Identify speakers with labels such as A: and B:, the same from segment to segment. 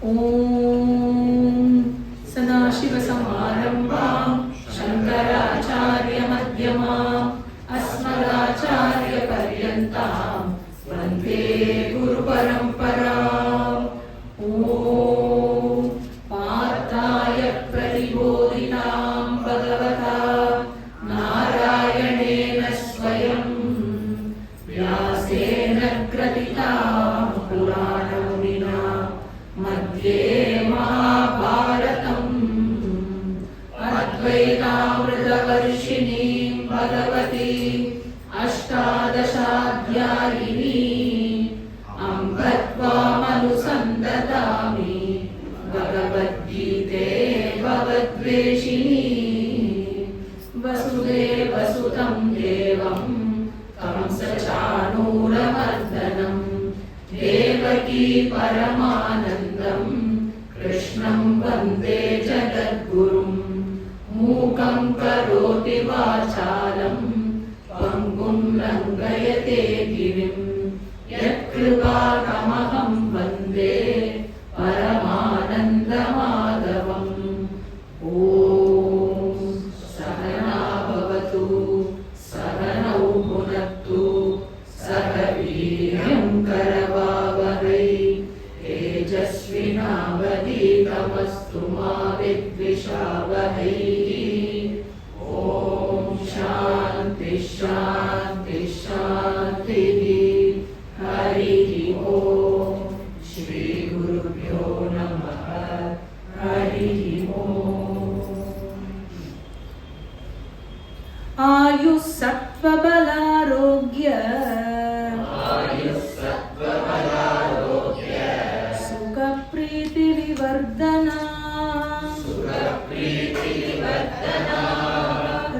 A: ஓம் சதாசிவசமாரம்பாம் சங்கராச்சார்ய மத்யமாம் அஸ்மதாச்சார்ய பர்யந்தாம் வந்தே குரு பரம்பராம். ஓம் பார்த்தாய பிரதிபோதினாம் பகவதா நாராயணேன ஸ்வயம் வியாசேன கிரதிதாம் புராணமுனினா மத்யே மகாபாரதம் அத்வைதாமிருதவர்ஷிணீம் பகவதி அஷ்டாதசாத்யாயினி அம்பத்வாமனுசந்ததாமி பகவத்கீதே பகவத்வேஷிணி வசுதேவசுதம் தேவம் கம்சசாணூரமர்தனம் தேவகி பரமானந்தம் கிருஷ்ணம் வந்தே ஜகத்குரும் மூகம் கரோதி வாசாலம் பங்கும் லங்கயதே கிரிம் யத்கிருபாதமஹம் வந்தே பரமானந்த மாதவம். ஓம் சகனா பவது சகனௌ புனக்து சக வீர்யம் கரவாவஹை தேஜஸ்வினாவதீதமஸ்து மா வித்விஷாவஹை. ஓம் சாந்தி சாந்தி சாந்தி. ஹரி ஓம். ஸ்ரீ குருப்யோ நமः. ஹரி ஓம். ஆயுஸ் சத்வபலாரோக்ய சுக பிரீதி விவர்தனா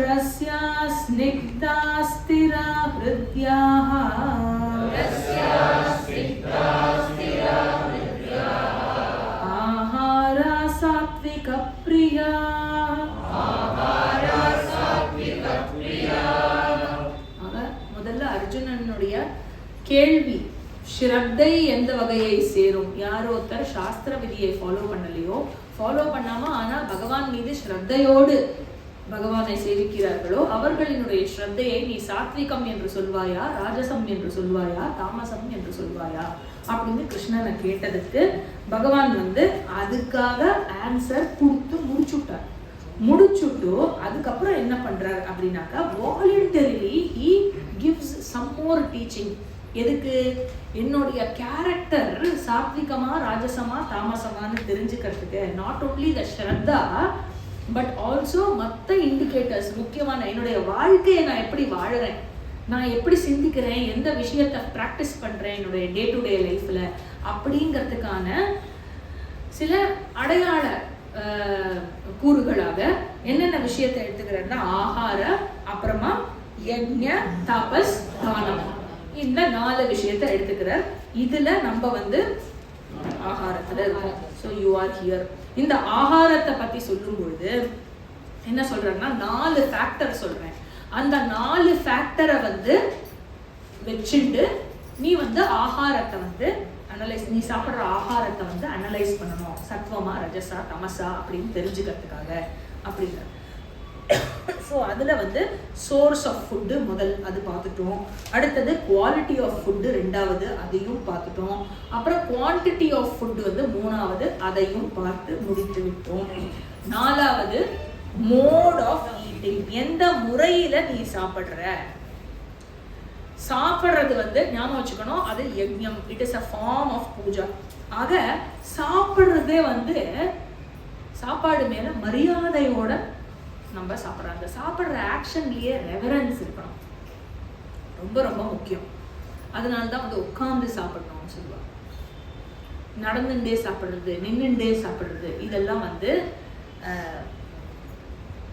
A: ரஸ்யா ஸ்னிக்தா ஸ்திரா ஹ்ருத்யாஹ ஆஹாரா சாத்விக பிரியா. முதல்ல அர்ஜுனனுடைய கேள்வி ஸ்ரத்தை எந்த வகையை சேரும்? யாரோ ஒருத்தர் சாஸ்திர விதியை ஃபாலோ பண்ணலையோ, ஃபாலோ பண்ணாம ஆனா பகவான் மீது ஸ்ரத்தையோடு பகவானை சேவிக்கிறார்களோ அவர்களினுடைய ஸ்ரத்தையை நீ சாத்விகம் என்று சொல்வாயா, ராஜசம் என்று சொல்வாயா, தாமசம் என்று சொல்வாயா அப்படின்னு கிருஷ்ணனை கேட்டதுக்கு பகவான் அதுக்காக ஆன்சர் கொடுத்து முடிச்சுட்டு அதுக்கப்புறம் என்ன பண்றார் அப்படின்னாக்கா voluntarily he gives some more teaching. எதுக்கு? என்னுடைய கேரக்டர் சாத்விகமா ராஜசமா தாமசமான்னு தெரிஞ்சுக்கிறதுக்கு. Not only the Shraddha but also மற்ற இண்டிகேட்டர்ஸ், முக்கியமான என்னுடைய வாழ்க்கையை நான் எப்படி வாழறேன், நான் எப்படி சிந்திக்கிறேன், எந்த விஷயத்தை ப்ராக்டிஸ் பண்றேன் என்னுடைய டே டு டே லைஃப்ல அப்படிங்கிறதுக்கான சில அடையாள கூறுகளாக என்னென்ன விஷயத்தை எடுத்துக்கிறேன்னா ஆகார, அப்புறமா யஜ்ஞ, தபஸ், தானம், இந்த 4 விஷயத்தை எடுத்துக்கிறார். இதுல நம்ம ஆகாரத்துல இருக்கோம். So you are here. இந்த ஆகாரத்தை பத்தி சொல்லும் பொழுது என்ன சொல்றேன்னா 4 ஃபேக்டர் சொல்றேன். அந்த 4 ஃபேக்டரை வச்சுட்டு நீ ஆகாரத்தை அனலைஸ், நீ சாப்பிட்ற ஆகாரத்தை அனலைஸ் பண்ணணும். சத்வமா, ரஜசா, தமசா அப்படின்னு தெரிஞ்சுக்கிறதுக்காக அப்படின்னு. ஸோ அதில் சோர்ஸ் ஆஃப் ஃபுட்டு முதல் அது பார்த்துட்டோம். அடுத்தது குவாலிட்டி ஆஃப் ஃபுட்டு ரெண்டாவது, அதையும் பார்த்துட்டோம். அப்புறம் குவான்டிட்டி ஆஃப் ஃபுட்டு மூணாவது, அதையும் பார்த்து முடித்து விட்டோம். 4வது மோட் ஆஃப் ஈட்டிங், எந்த முறையில் நீ சாப்பிட்றது ஞாபகம் வச்சுக்கணும். அது யஜ்ஞம், it is a form of puja. ஆக சாப்பிட்றதே சாப்பாடு மேல மரியாதையோட நம்ம சாப்பிட்றாங்க. சாப்பிட்ற ஆக்ஷன்லயே ரெவரன்ஸ் இருக்கணும், ரொம்ப ரொம்ப முக்கியம். அதனால்தான் உட்கார்ந்து சாப்பிடணும்னு சொல்லுவாங்க. நடந்துட்டே சாப்பிட்றது, நின்றுண்டே சாப்பிட்றது, இதெல்லாம்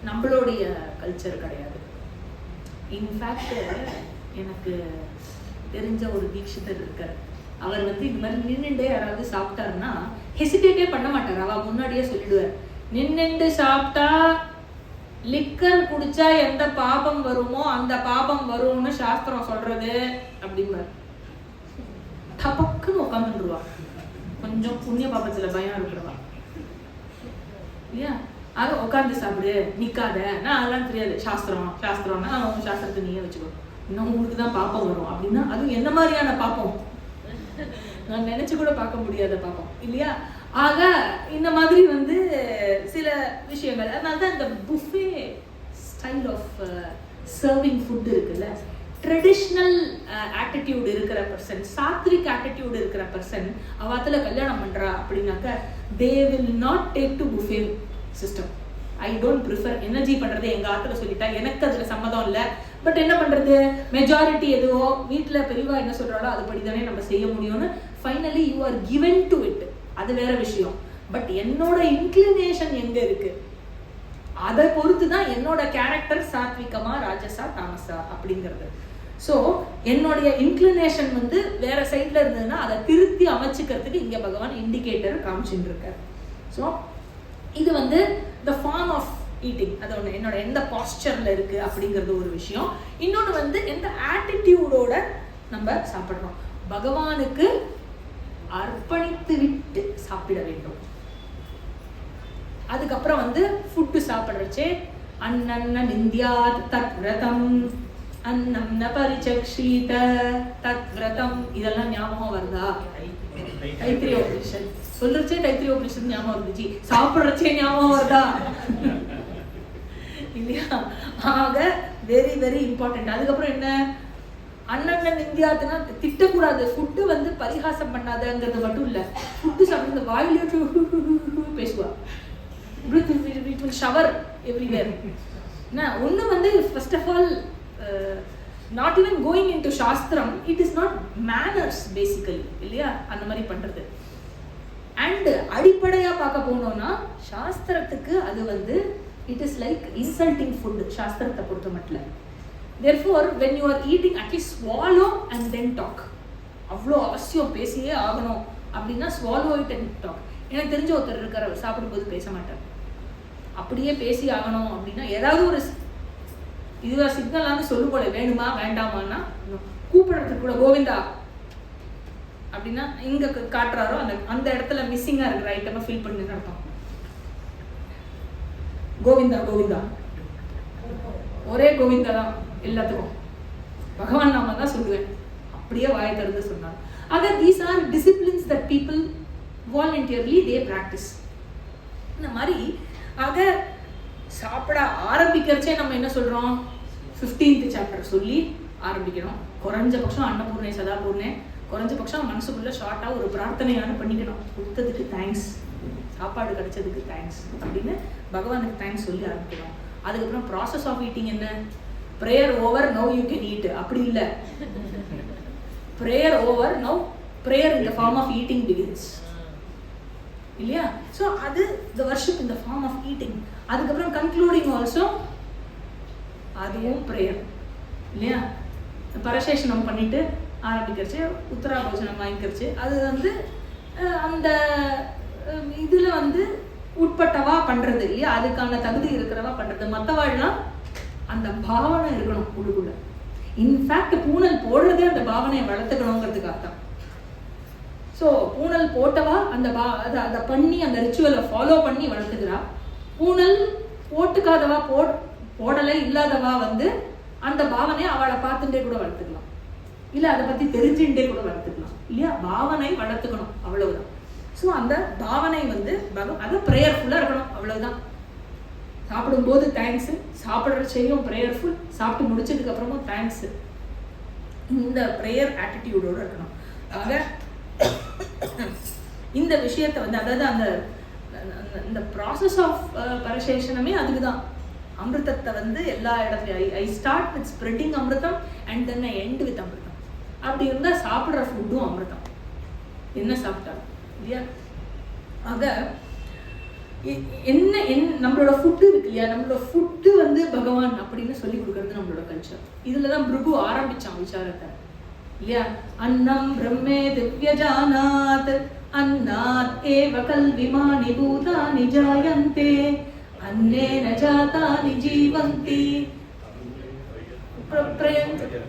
A: நம்மளுடைய கல்ச்சர் கிடையாது. இன்ஃபேக்ட் எனக்கு தெரிஞ்ச ஒரு தீட்சிதர் இருக்கார். அவர் இந்த மாதிரி நின்றுண்டே யாராவது சாப்பிட்டாருன்னா ஹெசிடேட்டே பண்ண மாட்டார். அவ முன்னாடியே சொல்லிடுவார், நின்னுண்டு சாப்பிட்டா லிக்கர் குடிச்சா எந்த பாபம் வருமோ அந்த பாபம் வரும்னு சாஸ்திரம் சொல்றது அப்படிம்பார். டபக்குன்னு உட்காந்துருவா. கொஞ்சம் புண்ணிய பாபத்துல பயம் இருக்கிறவா இல்லையா. ஆக உட்காந்து சாப்பிடு, நிக்காத. நான் அதெல்லாம் தெரியாது, சாஸ்திரம்னா அவங்க சாஸ்திரத்தை நீயே வச்சுக்கோ, இன்னும் உங்களுக்கு தான் பாப்பம் வரும் அப்படின்னா அது என்ன மாதிரியான பாப்பம், நான் நினைச்சு கூட பார்க்க முடியாத பாப்பம் இல்லையா. ஆக இந்த மாதிரி சில விஷயங்கள். அதனால்தான் இந்த buffet style of serving food இருக்குல்ல, ட்ரெடிஷ்னல் ஆட்டிடியூட் இருக்கிற பர்சன், சாத்விக் ஆட்டிடியூட் இருக்கிற பர்சன் அவாத்துல கல்யாணம் பண்றா அப்படின்னாக்க they will not take to buffet system. I don't prefer. Energy பண்றது எங்க ஆத்துல சொல்லிட்டா எனக்கு அதுல சம்மதம் இல்லை. பட் என்ன பண்றது, மெஜாரிட்டி எதுவோ வீட்டுல பெரியவா என்ன சொல்றாளோ அதுபடி தானே நம்ம செய்ய முடியும்னு finally you are given to it. அது வேற விஷயம். பட் என்னோட இன்க்ளினேஷன் எங்க இருக்கு அதை பொறுத்து தான் என்னோட கேரக்டர் சாத்விகமா ராஜசா தாமசா அப்படிங்கிறது. ஸோ என்னுடைய இன்க்ளினேஷன் வேற சைட்ல இருந்ததுன்னா அதை திருத்தி அமைச்சுக்கிறதுக்கு இங்க பகவான் இண்டிகேட்டர் காமிச்சுட்டு இருக்காரு. ஸோ இது the form of eating, அது ஒன்று என்னோட எந்த பாஸ்டர்ல இருக்கு அப்படிங்கிறது ஒரு விஷயம். இன்னொன்று எந்த ஆட்டிடியூடோட நம்ம சாப்பிட்றோம், பகவானுக்கு அர்ப்பணித்து விட்டு சாப்பிட வேண்டும். அதுக்கப்புறம் ஃபுட்டு சாப்பிட்றச்சே அன்னன்ன நிந்தியாத் தத் விரதம், அன்னம் ந பரிசக்ஷீத தத் விரதம், இதெல்லாம் ஞாபகம் வருதா? தைத்திரிய உபனிஷத் சொல்றச்சே தைத்திரிய உபனிஷத் ஞாபகம் வந்துச்சு, சாப்பிட்றச்சே ஞாபகம் வருதா இல்லையா? ஆக வெரி வெரி இம்பார்ட்டன்ட். அதுக்கப்புறம் என்ன, அண்ணன் இந்தியாத்துனா திட்டக்கூடாது, ஃபுட்டு பரிகாசம் பண்ணாதங்கிறது மட்டும் இல்ல, ஃபுட்டு சாப்பிட்டு வாயிலே பேசுவா, ஷவர் எவ்ரிவேர். ஒண்ணு first of all not even going into சாஸ்திரம், it is not manners basically இல்லையா, அந்த மாதிரி பண்றது. அண்ட் அடிப்படையா பார்க்க போனோம்னா சாஸ்திரத்துக்கு அது it is like insulting food சாஸ்திரத்தை பொறுத்த மட்டும். therefore when you are eating at least swallow and then talk. அவ்வளோ அவசியம் பேசியே ஆகணும் அப்படின்னா swallow it and talk. எனக்கு தெரிஞ்ச ஒருத்தர் இருக்கார், அவர் சாப்பிடும்போது பேச மாட்டார். அப்படியே பேசி ஆகணும் அப்படின்னா ஏதாவது ஒரு இதுவா சிக்னலான்னு சொல்லும் போல, வேணுமா வேண்டாமான்னா கூப்பிடுறதுக்கு கூட கோவிந்தா அப்படின்னா இங்க காட்டுறாரோ அந்த இடத்துல மிஸ்ஸிங்கா இருக்கிற ஐட்டமா ஃபில் பண்ணி அர்த்தம். கோவிந்தா கோவிந்தா, ஒரே கோவிந்தா தான் எல்லாத்துக்கும், பகவான் நாம தான் சொல்லுவேன், அப்படியே வாயை திறந்து சொன்னார். ஆக these are disciplines that people voluntarily they practice. இந்த மாதிரி ஆக சாப்பிட ஆரம்பிக்கிறச்சே நம்ம என்ன சொல்றோம், 15th சாப்டர் சொல்லி ஆரம்பிக்கணும். குறைஞ்சபட்சம் அன்னபூர்ணே சதாபூர்ணே, குறைஞ்சபட்சம் மனசுக்குள்ள ஷார்ட்டா ஒரு பிரார்த்தனையான பண்ணிக்கணும், கொடுத்ததுக்கு தேங்க்ஸ், சாப்பாடு கிடைச்சதுக்கு தேங்க்ஸ் அப்படின்னு பகவானுக்கு தேங்க்ஸ் சொல்லி ஆரம்பிக்கணும். அதுக்கப்புறம் ப்ராசஸ் ஆஃப் ஈட்டிங் என்ன, prayer over now you can eat அப்படி இல்லை, prayer over now prayer in the form of eating begins இல்லையா. ஸோ அது the worship in the form of eating. அதுக்கப்புறம் கன்க்ளூடிங் ஆல்சோ அதுவும் ப்ரேயர் இல்லையா. பரசேஷனம் பண்ணிட்டு ஆரம்பிக்கிறச்சு, உத்தரா போஜனம் வாங்கிக்கிறச்சு, அது அந்த இதுல உட்பட்டவா பண்றது இல்லையா, அதுக்கான தகுதி இருக்கிறவா பண்றது. மற்றவாழ்லாம் அந்த பாவனை இருக்கணும் உள்ளுக்குள்ள. இன்ஃபேக்ட் பூனல் போடுறதே அந்த பாவனையை வளர்த்துக்கணுங்கிறதுக்காக தான். ஸோ பூனல் போட்டவா அதை பண்ணி அந்த ரிச்சுவலை ஃபாலோ பண்ணி வளர்த்துக்கிறா. பூனல் போட்டுக்காதவா போடலை இல்லாதவா அந்த பாவனையை அவளை பார்த்துட்டே கூட வளர்த்துக்கலாம், இல்லை அதை பற்றி தெரிஞ்சுட்டே கூட வளர்த்துக்கலாம் இல்லையா. பாவனை வளர்த்துக்கணும் அவ்வளவுதான். ஸோ அந்த பாவனை அது ப்ரேயர்ஃபுல்லாக இருக்கணும் அவ்வளவுதான். சாப்பிடும்போது தேங்க்ஸு, சாப்பிட்ற செய்யும் ப்ரேயர்ஃபுல், சாப்பிட்டு முடிச்சதுக்கு அப்புறமும் தேங்க்ஸு, இந்த ப்ரேயர் ஆட்டிடியூடோடு இருக்கணும். ஆக இந்த விஷயத்தை அதாவது அந்த ப்ராசஸ் ஆஃப் பரசேஷனமே அதுக்கு தான். அமிர்தத்தை எல்லா இடத்துலையும் ஐ ஸ்டார்ட் வித் ஸ்ப்ரெட்டிங் அமிர்தம் and then I end with அமிர்தம். அப்படி இருந்தால் சாப்பிட்ற ஃபுட்டும் அமிர்தம், என்ன சாப்பிட்டாலும் இல்லையா. ஆக நம்மளோட ஃபுட்டு இருக்கு இல்லையா, நம்மளோட ஃபுட்டு பகவான் அப்படின்னு சொல்லி கொடுக்கறது நம்மளோட கல்ச்சர். இதுல தான் பிருகு ஆரம்பிச்சான் விசாரத்தை இல்லையா. அன்னம் பிரம்மே திவ்யஜானாத் அன்னாத் ஏவ கல்விமானி பூதானி ஜாயந்தே அன்னேன ஜாதானி ஜீவந்தி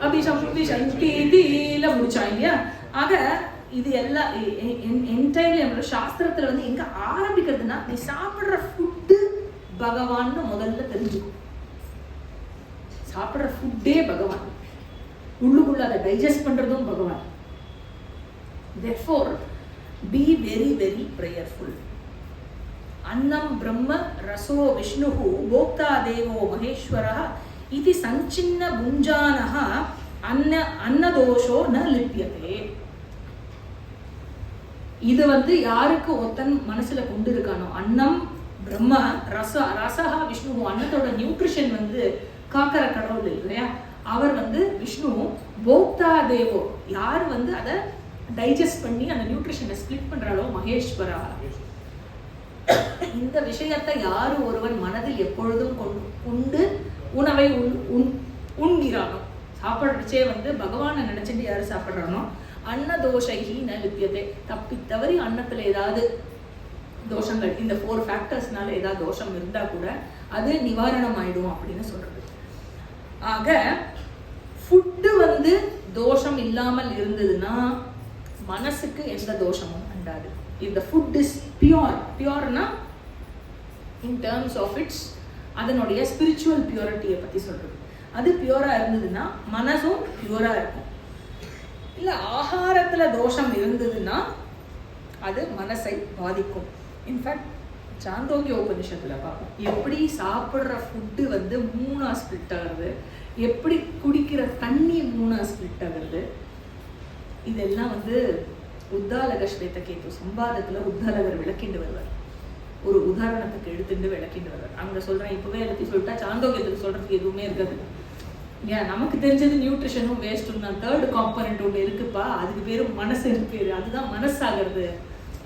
A: அபிசம்விசந்தி முடிச்சா இல்லையா. ஆக இது எல்லாம் என்டையர்லி நம்மளோட சாஸ்திரத்துல வந்து எங்க ஆரம்பிக்கிறதுனா, நீ சாப்பிடுற ஃபுட்டு பகவான்னு முதல்ல தெரிஞ்சுக்கும். சாப்பிடுற ஃபுட்டே பகவான், உள்ளுக்குள்ள அதை டைஜஸ்ட் பண்றதும் பகவான். therefore be very very prayerful. அன்னம் பிரம்ம ரசோ விஷ்ணுஹு போக்தா தேவோ மகேஸ்வரஹ இதி சஞ்சின்ன புஞ்சானஹ அன்னதோஷோ ந லிப்யதே. இது வந்து யாருக்கு ஒருத்தன் மனசுல கொண்டு இருக்கானோ, அன்னம் பிரம்ம ரசஹ விஷ்ணுஹு, அன்னத்தோட நியூட்ரிஷன் வந்து காக்கிற கடவுள் இல்லையா, அவர் வந்து விஷ்ணு. போக்தா தேவோ, யார் வந்து அதை டைஜஸ்ட் பண்ணி அந்த நியூட்ரிஷனை ஸ்பிளிட் பண்றாளோ, மகேஸ்வரா. இந்த விஷயத்தை யாரு ஒருவன் மனதில் எப்பொழுதும் கொண்டு உணவை உண்கிறானோ, சாப்பிடுறச்சே வந்து பகவானை நினைச்சிட்டு யாரு சாப்பிட்றானோ, அன்னதோஷைஹி ந லிப்யதே, தப்பி தவறி அன்னத்துல ஏதாவது தோஷங்கள், இந்த 4 ஃபேக்டர்ஸ்னால ஏதாவது தோஷம் இருந்தா கூட அது நிவாரணம் ஆயிடும் அப்படின்னு சொல்றது. ஆக ஃபுட்டு வந்து தோஷம் இல்லாமல் இருந்ததுன்னா மனசுக்கு எந்த தோஷமும் அண்டாது. if the food is pure, pure-na in terms of its அதனுடைய ஸ்பிரிச்சுவல் பியூரிட்டியை பற்றி சொல்கிறது. அது பியூராக இருந்ததுன்னா மனசும் பியூராக இருக்கும். இல்லை ஆகாரத்தில் தோஷம் இருந்ததுன்னா அது மனசை பாதிக்கும். இன்ஃபேக்ட் சாந்தோக்கிய உபனிஷத்தில் பார்ப்போம், எப்படி சாப்பிட்ற ஃபுட்டு வந்து 3 ஸ்பிளிட் ஆகுது, எப்படி குடிக்கிற தண்ணி 3 ஸ்பிளிட் ஆகுது. இதெல்லாம் வந்து உத்தாலக ஸ்வேதகேது சம்பாதத்தில் உத்தாலகர் விளக்கிண்டு வருவார். ஒரு உதாரணத்துக்கு எடுத்துட்டு விளக்கிட்டு வருவார். அங்கே சொல்கிறேன், இப்போவே எல்லாத்தையும் சொல்லிட்டா சாந்தோக்கியத்துக்கு சொல்கிறதுக்கு எதுவுமே இருக்காது. ஏன் நமக்கு தெரிஞ்சது நியூட்ரிஷனும் வேஸ்ட்டும் தான். 3rd காம்பனண்ட் ஒன்று இருக்குப்பா, அதுக்கு பேர் மனசு பேர், அதுதான் மனசாகிறது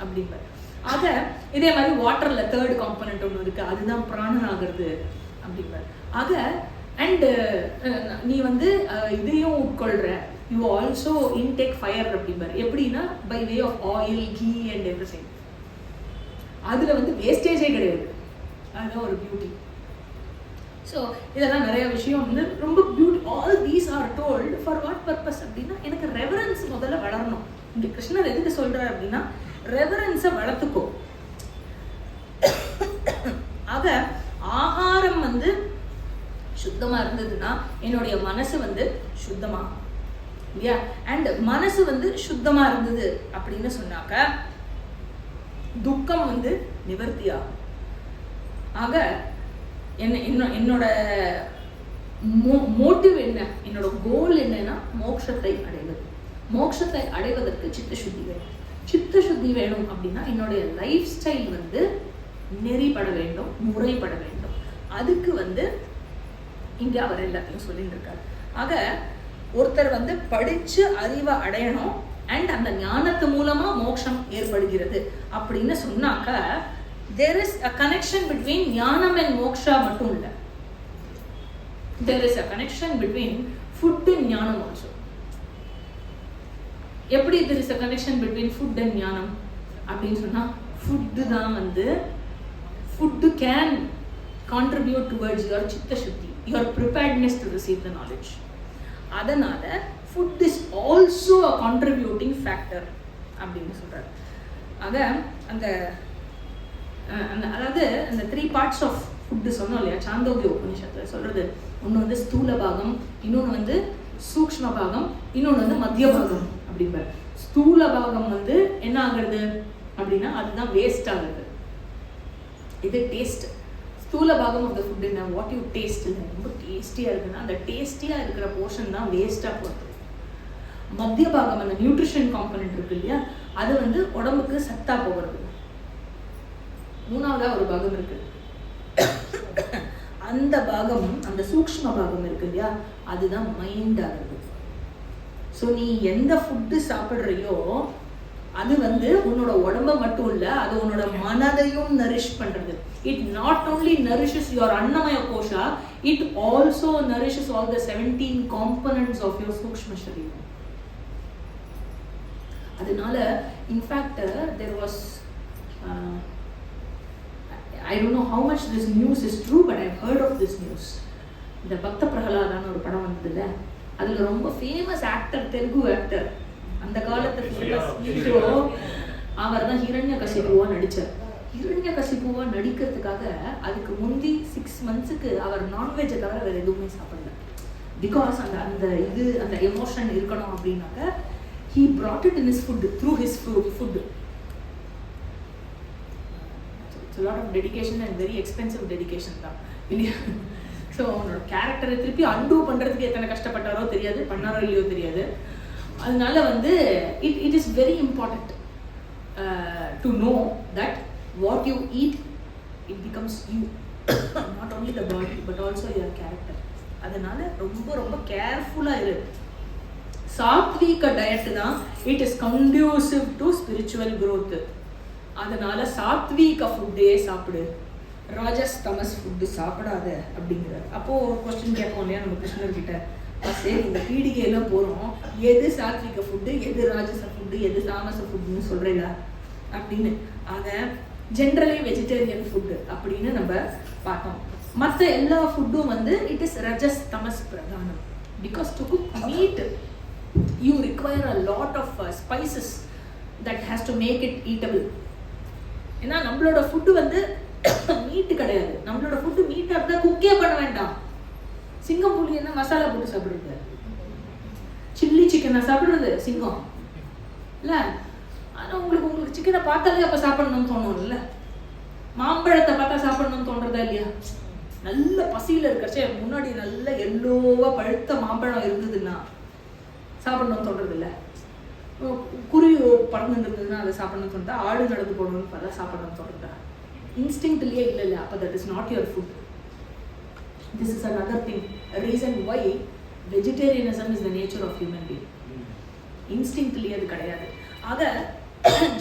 A: அப்படிம்பார். ஆக இதே மாதிரி வாட்டரில் 3rd காம்பனண்ட் ஒன்று இருக்குது, அதுதான் பிராணன் ஆகிறது அப்படிம்பார். ஆக அண்டு நீ வந்து இதையும் உட்கொள்கிற, யூ ஆல்சோ இன்டேக் ஃபயர் அப்படிம்பார். எப்படின்னா by way of oil, ghee and everything. அதில் வந்து வேஸ்டேஜே கிடையாது, அதுதான் ஒரு பியூட்டி. ஸோ இதெல்லாம் நிறைய விஷயம் வந்து ரொம்ப beauty. All these are told for what purpose அப்படின்னா, எனக்கு ரெவரன்ஸ் முதல்ல வளரணும். இங்கே கிருஷ்ணர் எதுக்கு சொல்கிறார் அப்படின்னா, ரெவரன்ஸை வளர்த்துக்கோ. ஆக ஆகாரம் வந்து சுத்தமாக இருந்ததுன்னா என்னுடைய மனசு வந்து சுத்தமாகும் இல்லையா. அண்ட் மனசு வந்து சுத்தமாக இருந்தது அப்படின்னு சொன்னாக்க துக்கம் வந்து நிவர்த்தி ஆகும். ஆக என்னோட மோட்டிவ் என்ன, என்னோட கோல் என்னன்னா மோட்சத்தை அடைவது. மோட்சத்தை அடைவதற்கு சித்தசுத்தி வேணும். சித்தசுத்தி வேணும் அப்படின்னா என்னுடைய லைஃப் ஸ்டைல் வந்து நெறிப்பட வேண்டும், முறைப்பட வேண்டும். அதுக்கு வந்து இங்கே அவர் எல்லாத்தையும் சொல்லிட்டு இருக்காரு. ஆக ஒருத்தர் வந்து படிச்சு அறிவை அடையணும், அண்ட் அந்த ஞானத்து மூலமா மோட்சம் ஏற்படுகிறது அப்படின்னு சொன்னாக்க there is a connection between ஞானம் and மோக்ஷா மட்டும் இல்லை, there is a connection between food and ஞானம் also. எப்படி there is a connection between food and ஞானம் அப்படின்னு சொன்னா, food தான் வந்து food can contribute towards your chitta shuddhi, your preparedness to receive the knowledge. அதனால food is also a contributing factor அப்படின்னு சொல்றாரு. ஆக அந்த அதாவது அந்த 3 parts of food சொன்னோம் இல்லையா, சாந்தோக்கிய உபனிஷத்துல சொல்றது. ஒன்று வந்து ஸ்தூல பாகம், இன்னொன்று வந்து சூக்ஷ்ம பாகம், இன்னொன்று வந்து மத்திய பாகம் அப்படிம்பார். ஸ்தூல பாகம் வந்து என்ன ஆகுறது அப்படின்னா அதுதான் வேஸ்ட் ஆகுது. இது டேஸ்ட். ஸ்தூல பாகம் ஆஃப் த ஃபுட் என்ன, வாட் யூ டேஸ்ட் இல்லை, ரொம்ப டேஸ்டியாக இருக்குன்னா அந்த டேஸ்டியாக இருக்கிற போர்ஷன் தான் வேஸ்ட்டாக போகிறது. மத்திய பாகம் அந்த நியூட்ரிஷன் காம்பனண்ட் இருக்கு இல்லையா, அது வந்து உடம்புக்கு சத்தா போகிறது. 3வது ஒரு பாகம் இருக்கு, அந்த பாகம் அந்த சூக்ஷ்ம பாகம் இருக்கு இல்லையா, அதுதான் மைண்ட் ஆகுது. ஸோ நீ எந்த ஃபுட்டு சாப்பிட்றியோ அது வந்து உன்னோட உடம்ப மட்டும் இல்லை, அது உன்னோட மனதையும் நரிஷ் பண்றது. It not only nourishes your annamaya kosha, it also nourishes all the 17 components of your sukshma shariram. அதனால in fact there was I don't know how much this news is true, but I've heard of this news. இந்த பக்த பிரகலாதான ஒரு படம் வந்ததுல, அதுல ரொம்ப famous actor, Telugu actor, அந்த காலத்து ஃபேமஸ் ஹீரோ. அவர் தான் ஹிரண்யகசிபுவா நடிச்சார். ஹிரண்யகசிபுவா நடிக்கிறதுக்காக அதுக்கு முந்தி 6 months அவர் நான்வெஜ்ஜை தவிர வேறு எதுவுமே சாப்பிடல. பிகாஸ் அந்த எமோஷன் இருக்கணும் அப்படின்னாக்க he brought it in his food, through his food. It's a lot of dedication and very expensive dedication தான் இல்லையா? ஸோ அவனோட கேரக்டரை திருப்பி அன்டூ பண்ணுறதுக்கு எத்தனை கஷ்டப்பட்டாரோ தெரியாது, பண்ணாரோ இல்லையோ தெரியாது. அதனால it is very important to know that what you eat, it becomes you. Not only the body but also your character. அதனால ரொம்ப ரொம்ப கேர்ஃபுல்லாக இரு. சாத்விக டயட் தான் it is conducive to spiritual growth. அதனால சாத்விக ஃபுட்டே சாப்பிடு, ராஜஸ் தமஸ் ஃபுட்டு சாப்பிடாத அப்படிங்கிறார். அப்போது ஒரு கொஸ்டின் கேட்போம் இல்லையா நம்ம கிருஷ்ணர்கிட்ட, சரி இந்த பீடிகையெல்லாம் போகிறோம், எது சாத்விக ஃபுட்டு, எது ராஜச ஃபுட்டு, எது தாமச ஃபுட்டுன்னு சொல்கிறீங்களா அப்படின்னு. ஆக ஜென்ரலி வெஜிடேரியன் ஃபுட்டு அப்படின்னு நம்ம பார்த்தோம். மற்ற எல்லா ஃபுட்டும் இட் இஸ் ரஜஸ் தமஸ் பிரதானம். Because to cook meet you require a lot of spices that has to make it eatable. ஏன்னா நம்மளோட ஃபுட்டு மீட்டு கிடையாது. நம்மளோட ஃபுட்டு மீட்டாக இருந்தால் குக்கே பண்ண வேண்டாம். சிங்கம் புலி என்ன மசாலா போட்டு சாப்பிடுறது, சில்லி சிக்கனை சாப்பிடுறது சிங்கம் இல்லை. ஆனால் உங்களுக்கு சிக்கனை பார்த்தாலே அப்போ சாப்பிடணும்னு தோணும்ல. மாம்பழத்தை பார்த்தா சாப்பிடணும்னு தோன்றதா இல்லையா? நல்ல பசியில் இருக்கிறச்சே முன்னாடி நல்ல எல்லோவா பழுத்த மாம்பழம் இருந்ததுன்னா சாப்பிடணும்னு தோன்றது இல்லை. குருவி பறந்துட்டு இருந்ததுன்னா அதை சாப்பிடணும்னு தோணுதா? ஆடு நடந்து போடணும்னு பார்த்தா சாப்பிடணும்னு தோணுதா? இன்ஸ்டிங்க்ட்லேயே இல்லை. அப்போ that is not your food. This is another thing, reason why vegetarianism is the nature of human being. இன்ஸ்டிங்க்ட்லேயே அது கிடையாது. ஆக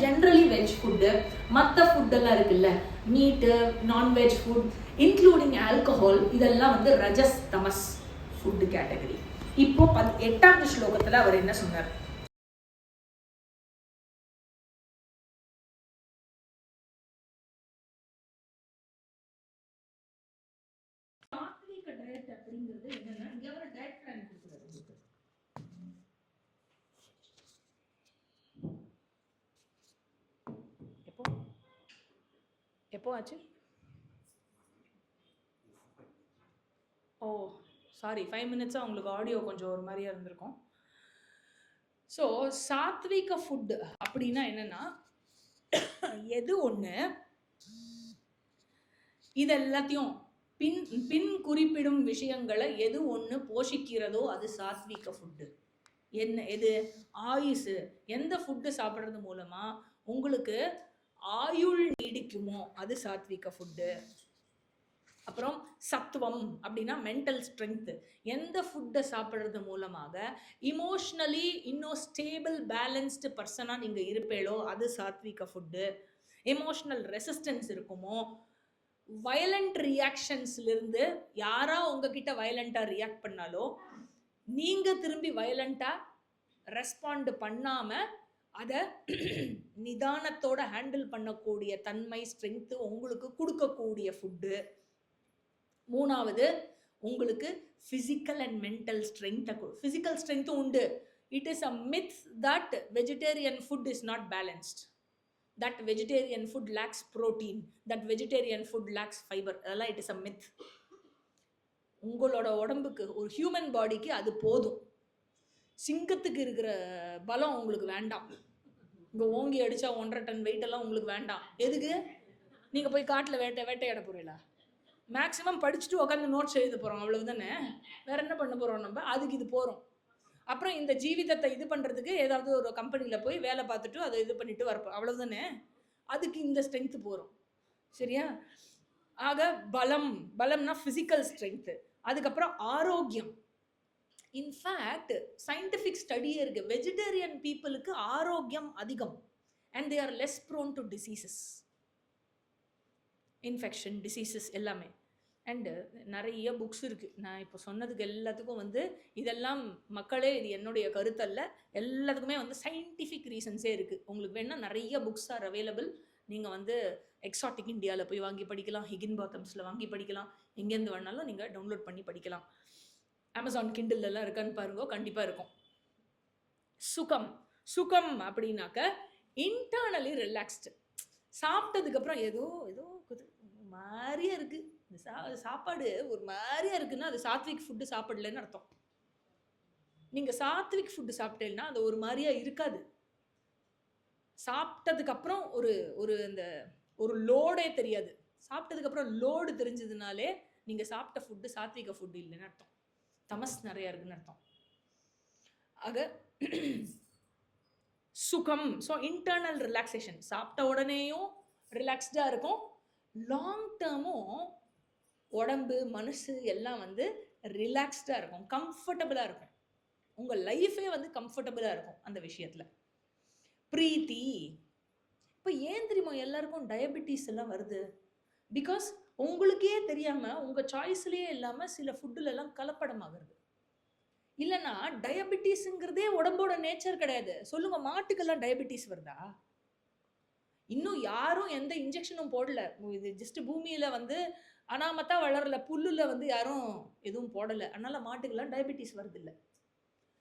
A: ஜென்ரலி வெஜ் ஃபுட்டு, மற்ற ஃபுட்டெல்லாம் இருக்குல்ல, மீட்டு, நான்வெஜ் ஃபுட் இன்க்ளூடிங் ஆல்கஹால், இதெல்லாம் ரஜஸ் தமஸ் ஃபுட்டு கேட்டகரி. இப்போ 8வது ஸ்லோகத்துல அவர் என்ன சொன்னார்? சாத்விக டயட் அப்படிங்கிறது என்னன்னா, இங்க வர டயட் பிளான் கொடுக்குறாரு. எப்போ ஆச்சு? ஓ சாரி, 5 minutes உங்களுக்கு ஆடியோ கொஞ்சம் ஒரு மாதிரியா இருந்திருக்கும். ஸோ சாத்விக ஃபுட்டு அப்படின்னா என்னன்னா, எது ஒன்று இது எல்லாத்தையும் பின் குறிப்பிடும் விஷயங்களை எது ஒன்று போஷிக்கிறதோ அது சாத்விக ஃபுட்டு. எது ஆயுசு, எந்த ஃபுட்டு சாப்பிட்றது மூலமா உங்களுக்கு ஆயுள் நீடிக்குமோ அது சாத்விக ஃபுட்டு. அப்புறம் சத்துவம் அப்படின்னா மென்டல் ஸ்ட்ரென்த். எந்த ஃபுட்டை சாப்பிட்றது மூலமாக இமோஷ்னலி இன்னும் ஸ்டேபிள் பேலன்ஸ்டு பர்சனாக நீங்கள் இருப்பேளோ அது சாத்விக ஃபுட்டு. எமோஷ்னல் ரெசிஸ்டன்ஸ் இருக்குமோ, வயலண்ட் ரியாக்ஷன்ஸ்லேருந்து யாரா உங்ககிட்ட வயலண்ட்டாக ரியாக்ட் பண்ணாலோ நீங்கள் திரும்பி வயலண்ட்டாக ரெஸ்பாண்ட் பண்ணாமல் அதை நிதானத்தோட ஹேண்டில் பண்ணக்கூடிய தன்மை, ஸ்ட்ரென்த்து உங்களுக்கு கொடுக்கக்கூடிய ஃபுட்டு. 3வது உங்களுக்கு ஃபிசிக்கல் அண்ட் மென்டல் ஸ்ட்ரென்த்தை. ஃபிசிக்கல் ஸ்ட்ரென்த்தும் உண்டு. It is a myth that vegetarian food is not balanced, that vegetarian food lakhs protein, that vegetarian food lakhs fibre. அதெல்லாம் இட் இஸ் அ மித். உங்களோட உடம்புக்கு, ஒரு ஹியூமன் பாடிக்கு அது போதும். சிங்கத்துக்கு இருக்கிற பலம் உங்களுக்கு வேண்டாம். இங்கே ஓங்கி அடித்தா 1.5 ton வெயிட்டெல்லாம் உங்களுக்கு வேண்டாம். எதுக்கு? நீங்கள் போய் காட்டில் வேட்டையாட போகிறீங்களா? மேக்ஸிமம் படிச்சுட்டு உட்காந்து நோட்ஸ் எழுத போகிறோம், அவ்வளவு தானே. வேற என்ன பண்ண போகிறோம் நம்ம? அதுக்கு இது போகிறோம். அப்புறம் இந்த ஜீவிதத்தை இது பண்ணுறதுக்கு ஏதாவது ஒரு கம்பெனியில் போய் வேலை பார்த்துட்டு அதை இது பண்ணிட்டு வரப்போம், அவ்வளவு தானே. அதுக்கு இந்த ஸ்ட்ரென்த்து போகிறோம், சரியா? ஆக பலம்னா ஃபிசிக்கல் ஸ்ட்ரென்த்து. அதுக்கப்புறம் ஆரோக்கியம். இன்ஃபேக்ட் சயின்டிஃபிக் ஸ்டடியே இருக்குது, வெஜிடேரியன் பீப்புளுக்கு ஆரோக்கியம் அதிகம் and they are less prone to diseases, infection, diseases எல்லாமே. அண்டு நிறைய புக்ஸ் இருக்குது. நான் இப்போ சொன்னதுக்கு எல்லாத்துக்கும் இதெல்லாம் மக்களே, இது என்னுடைய கருத்தல்ல, எல்லாத்துக்குமே சயின்டிஃபிக் ரீசன்ஸே இருக்குது. உங்களுக்கு வேணால் நிறைய புக்ஸ் ஆர் அவைலபிள். நீங்கள் எக்ஸாட்டிக் இந்தியாவில் போய் வாங்கி படிக்கலாம், ஹிகின் பாத்தம்ஸில் வாங்கி படிக்கலாம், எங்கேருந்து வேணாலும் நீங்கள் டவுன்லோட் பண்ணி படிக்கலாம். அமேசான் கிண்டில்லாம் இருக்கான்னு பாருங்க, கண்டிப்பாக இருக்கும். சுகம், சுகம் அப்படின்னாக்க இன்டர்னலி ரிலாக்ஸ்டு. சாப்பிட்டதுக்கப்புறம் ஏதோ ஏதோ மாதிரியா இருக்குது, இந்த சாப்பாடு ஒரு மாதிரியா இருக்குன்னா அது சாத்விக் ஃபுட்டு சாப்பிடலன்னு அர்த்தம். நீங்கள் சாத்விக் ஃபுட்டு சாப்பிட்டேன்னா அது ஒரு மாதிரியா இருக்காது. சாப்பிட்டதுக்கப்புறம் ஒரு ஒரு இந்த ஒரு லோடே தெரியாது. சாப்பிட்டதுக்கப்புறம் லோடு தெரிஞ்சதுனாலே நீங்கள் சாப்பிட்ட ஃபுட்டு சாத்விக ஃபுட்டு இல்லைன்னு அர்த்தம், தமஸ் நிறையா இருக்குன்னு அர்த்தம். ஆக சுகம், ஸோ இன்டர்னல் ரிலாக்ஸேஷன். சாப்பிட்ட உடனேயும் ரிலாக்ஸ்டாக இருக்கும், லாங் டேர்மும் உடம்பு மனசு எல்லாம் வந்து ரிலாக்ஸ்டாக இருக்கும், கம்ஃபர்டபுளாக இருக்கும். உங்கள் லைஃபே வந்து கம்ஃபர்டபுளாக இருக்கும் அந்த விஷயத்தில். பிரீத்தி. இப்போ ஏன் தெரியுமா எல்லாருக்கும் டயபெட்டிஸ் எல்லாம் வருது? பிகாஸ் உங்களுக்கே தெரியாமல் உங்கள் சாய்ஸ்லேயே இல்லாமல் சில ஃபுட்டுலெல்லாம் கலப்படமாகிறது. இல்லைன்னா டயபெட்டிஸுங்கிறதே உடம்போட நேச்சர் கிடையாது. சொல்லுங்க, மாட்டுக்கெல்லாம் டயபெட்டிஸ் வருதா? இன்னும் யாரும் எந்த இன்ஜெக்ஷனும் போடல. இது ஜஸ்ட் பூமியில் வந்து அனாமத்தா வளரல, புல்லில் வந்து யாரும் எதுவும் போடலை. அதனால் மாட்டுக்கெல்லாம் டயபெட்டிஸ் வருது இல்லை.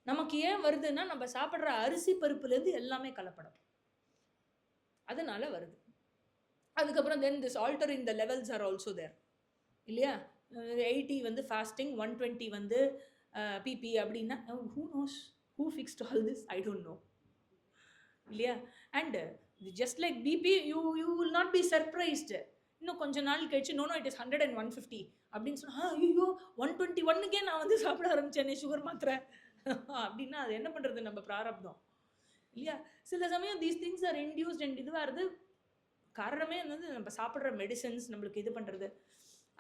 A: நமக்கு ஏன் வருதுன்னா நம்ம சாப்பிட்ற அரிசி பருப்புலேருந்து எல்லாமே கலப்படம், அதனால வருது. அதுக்கப்புறம் then this altering the levels are also there இல்லையா? 80 வந்து ஃபாஸ்டிங், 120 வந்து பிபி அப்படின்னா who knows, who fixed all this? I don't know இல்லையா? And just like BP, you will not be surprised. இன்னும் கொஞ்சம் நாள் கழிச்சு நோ இட் இஸ் 100 and 150 அப்படின்னு சொன்னால், ஐயோ 121க்கே நான் வந்து சாப்பிட ஆரம்பித்தேனே சுகர் மாத்திரை அப்படின்னா அது என்ன பண்ணுறது, நம்ம பிராரப்தம் இல்லையா? சில சமயம் these things are induced and இதுவாக இருது. காரணமே வந்து நம்ம சாப்பிட்ற மெடிசன்ஸ் நம்மளுக்கு இது பண்ணுறது.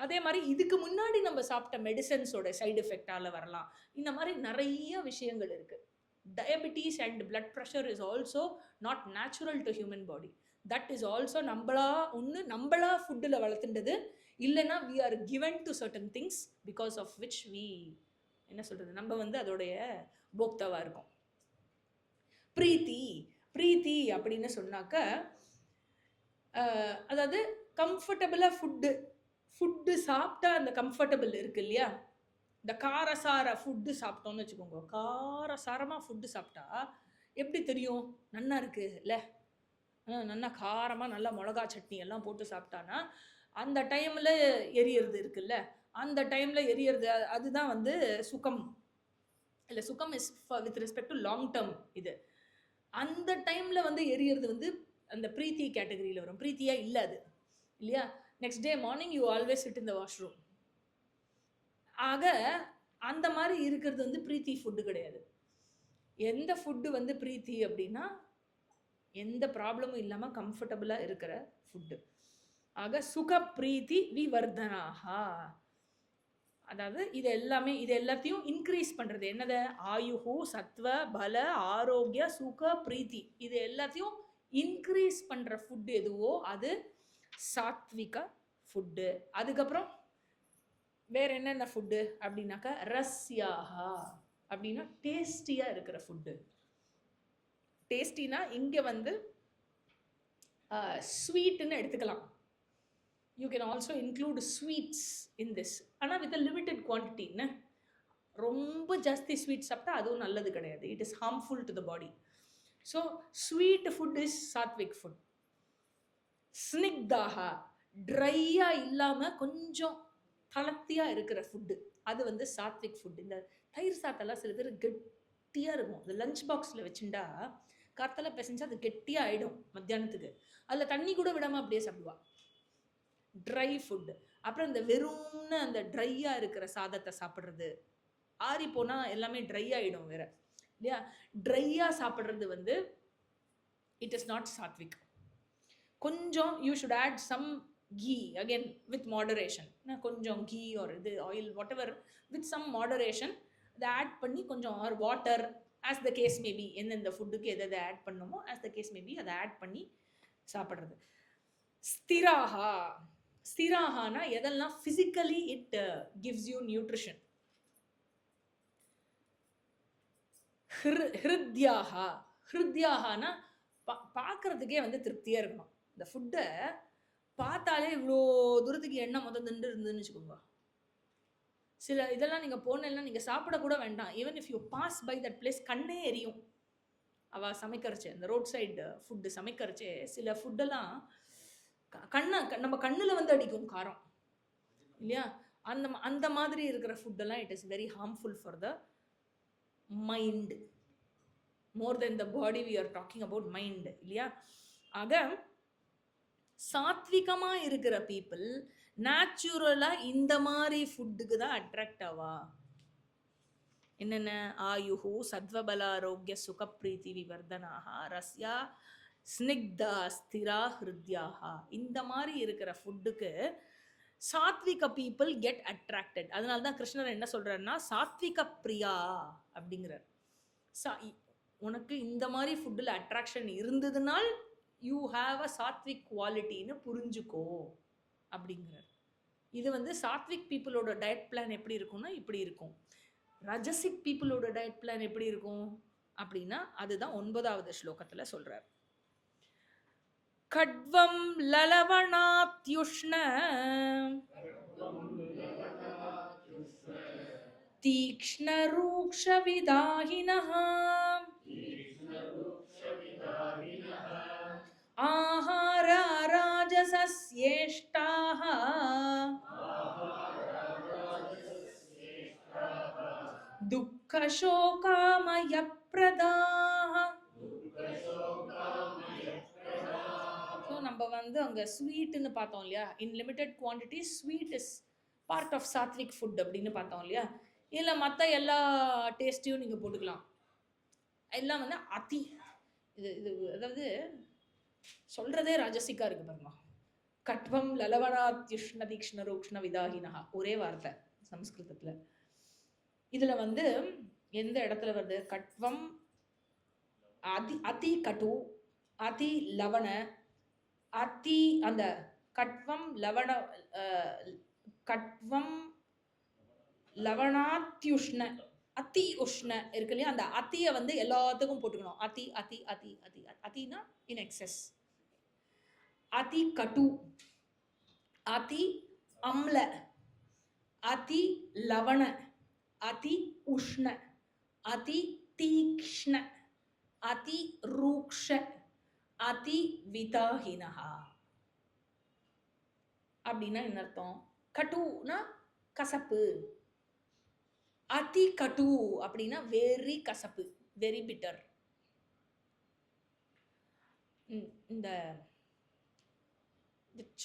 A: அதே மாதிரி இதுக்கு முன்னாடி நம்ம சாப்பிட்ட மெடிசன்ஸோட சைடு எஃபெக்டால் வரலாம். இந்த மாதிரி நிறைய விஷயங்கள் இருக்குது. Diabetes and blood pressure is also not natural to human body. That is also நம்மளா ஃபுட்டில் வளர்த்துண்டது. இல்லைன்னா we are given to certain things because of which we என்ன சொல்கிறது, நம்ம வந்து அதோடைய போக்தாவாக இருக்கும். பிரீத்தி. பிரீத்தி அப்படின்னு சொன்னாக்க அதாவது கம்ஃபர்டபுளாக ஃபுட்டு சாப்பிட்டா அந்த கம்ஃபர்டபுள் இருக்குது இல்லையா? இந்த காரசார ஃபுட்டு சாப்பிட்டோன்னு வச்சுக்கோங்க, காரசாரமாக ஃபுட்டு சாப்பிட்டா எப்படி தெரியும்? நன்னா இருக்குது இல்லை, நல்லா காரமாக நல்லா மிளகா சட்னி எல்லாம் போட்டு சாப்பிட்டான்னா அந்த டைமில் எரியறது இருக்குல்ல, அந்த டைமில் எரியறது அதுதான் வந்து சுகம் இல்லை. சுகம் is with respect to long term. இது அந்த டைமில் வந்து எரியறது வந்து அந்த பிரீத்தி கேட்டகரியில் வரும். பிரீத்தியாக இல்லை அது இல்லையா? Next day morning you always sit in the washroom. ஆக அந்த மாதிரி இருக்கிறது வந்து பிரீத்தி ஃபுட்டு கிடையாது. எந்த ஃபுட்டு வந்து பிரீத்தி அப்படின்னா எந்த ப்ராப்ளமும் இல்லாமல் கம்ஃபர்டபுளாக இருக்கிற ஃபுட்டு. ஆக சுக பிரீத்தி விவர்தனாகா, அதாவது இது எல்லாத்தையும் இன்க்ரீஸ் பண்ணுறது. என்னது? ஆயுஹு சத்வ பல ஆரோக்கிய சுக பிரீத்தி, இது எல்லாத்தையும் இன்க்ரீஸ் பண்ணுற ஃபுட்டு எதுவோ அது சாத்விக ஃபுட்டு. அதுக்கப்புறம் வேறு என்னென்ன ஃபுட்டு அப்படின்னாக்கா ரஸ்யாகா அப்படின்னா டேஸ்டியாக இருக்கிற ஃபுட்டு. டேஸ்டினா இங்கே வந்து ஸ்வீட்டுன்னு எடுத்துக்கலாம். You can also include sweets in this, ஆனால் வித் அ லிமிட்டட் குவான்டிட்டின்னு. ரொம்ப ஜாஸ்தி ஸ்வீட் சாப்பிட்டா அதுவும் நல்லது கிடையாது. It is harmful to the body. So sweet food is sattvic food. ஸ்னிக்தாகா, ட்ரையாக இல்லாமல் கொஞ்சம் தளர்த்தியாக இருக்கிற ஃபுட்டு, அது வந்து சாத்விக் ஃபுட். இந்த தயிர் சாத்தெல்லாம் சில பேர் கெட்டியாக இருக்கும். அது லஞ்ச் பாக்ஸில் வச்சுட்டா கார்த்தால பிசைஞ்சா அது கெட்டியாக ஆகிடும் மத்தியானத்துக்கு. அதில் தண்ணி கூட விடாமல் அப்படியே சாப்பிடுவா. Try food. அப்புறம் இந்த வெறும்னு அந்த ட்ரையாக இருக்கிற சாதத்தை சாப்பிட்றது, ஆறி போனால் எல்லாமே ட்ரை ஆகிடும் வேறு இல்லையா? ட்ரையாக சாப்பிட்றது வந்து இட் இஸ் நாட் சாத்விக். கொஞ்சம் you should add some ghee again with moderation. கொஞ்சம் கீ ஒரு இது oil whatever with some moderation அதை ஆட் பண்ணி கொஞ்சம் or water as the case maybe, எந்தெந்த ஃபுட்டுக்கு எதை ஆட் பண்ணணுமோ ஆஸ் த கேஸ் மேபி அதை ஆட் பண்ணி சாப்பிட்றது. ஸ்திராகா. ஸ்திராகானா எதெல்லாம் physically it gives you nutrition. ஹிருத்யாகா. ஹிருத்யாகானா பார்க்குறதுக்கே வந்து திருப்தியாக இருக்கணும். இந்த ஃபுட்டை பார்த்தாலே இவ்வளோ தூரத்துக்கு எண்ணெய் முதந்துட்டு இருந்துன்னு வச்சுக்கோங்க. சில இதெல்லாம் நீங்கள் போனேன்னா நீங்கள் சாப்பிடக்கூட வேண்டாம். Even if you pass by that place கண்ணே எரியும். அவள் சமைக்கிறச்சு அந்த ரோட் சைடு ஃபுட்டு சமைக்கிறச்சு சில ஃபுட்டெல்லாம் நம்ம கண்ணில் வந்து அடிக்கும் காரம் இல்லையா? அந்த மாதிரி இருக்கிற ஃபுட்டெல்லாம் it is very harmful for the mind more then the body. We are talking about mind இல்லையா? ஆக சாத்விகமாக இருக்கிற பீப்புள் நேச்சுரலாக இந்த மாதிரி ஃபுட்டுக்கு தான் அட்ராக்ட் ஆவா. என்னென்ன? ஆயுஹு சத்வபலாரோக்கிய சுகப்ரீதி விவர்தனாக ரஸ்யா ஸ்னிக்தா ஸ்திரா ஹிருத்யாஹா. இந்த மாதிரி இருக்கிற ஃபுட்டுக்கு சாத்விக பீப்புள் கெட் அட்ராக்டட். அதனால தான் கிருஷ்ணர் என்ன சொல்கிறாருன்னா சாத்விக பிரியா அப்படிங்கிறார். உனக்கு இந்த மாதிரி ஃபுட்டில் அட்ராக்ஷன் இருந்ததுனால் யூ ஹாவ் அ சாத்விக் குவாலிட்டின்னு புரிஞ்சுக்கோ அப்படிங்கிறார். இது வந்து சாத்விக் பீப்புளோட டயட் பிளான் எப்படி இருக்கும்னா இப்படி இருக்கும். ரஜசிக் பீப்புளோட டயட் பிளான் எப்படி இருக்கும் அப்படின்னா அதுதான் 9வது ஸ்லோகத்தில் சொல்கிறார். கட்வம் லலவணாத்யுஷ்ண தீக்ஷ்ண ரூக்ஷ விதாஹினஹ ஆஹார ராஜசஸ்யேஷ்டாஹ துக்க சோகாமய பிரதாஹ. நம்ம வந்து அங்கே ஸ்வீட்டுன்னு பார்த்தோம் இல்லையா? In limited quantity sweet is part of sattvic food அப்படின்னு பார்த்தோம் இல்லையா? இல்லை மற்ற எல்லா டேஸ்ட்டையும் நீங்கள் போட்டுக்கலாம். எல்லாம் வந்து அதி இது அதாவது சொல்கிறதே ராஜசிக்கா இருக்குது பாருங்க. கட்வம் லலவணாத்யுஷ்ண தீக்ஷ்ண ரூக்ஷ்ண விதாஹினஹா ஒரே வார்த்தை சம்ஸ்கிருதத்தில். இதில் வந்து எந்த இடத்துல வருது? கட்வம் அதி கட்டு அதி லவண அதி அந்த கட்வம் லவணாத்யுஷ்ண அதி உஷ்ண இருக்கு இல்லையா? அந்த அத்தியை வந்து எல்லாத்துக்கும் போட்டுக்கணும். அதி அதி அதி அதி அதினா இன் எக்ஸஸ். அதி கட்டு அதி அம்ல அதி லவண அதி உஷ்ண அதி தீக்ஷ்ண அதி ரூக்ஷ அதி விதாஹினஹா. அப்படின்னா என்ன அர்த்தம்? கட்டுனா கசப்பு, அதி கட்டு அப்படின்னா வெரி கசப்பு, வெரி பிட்டர். இந்த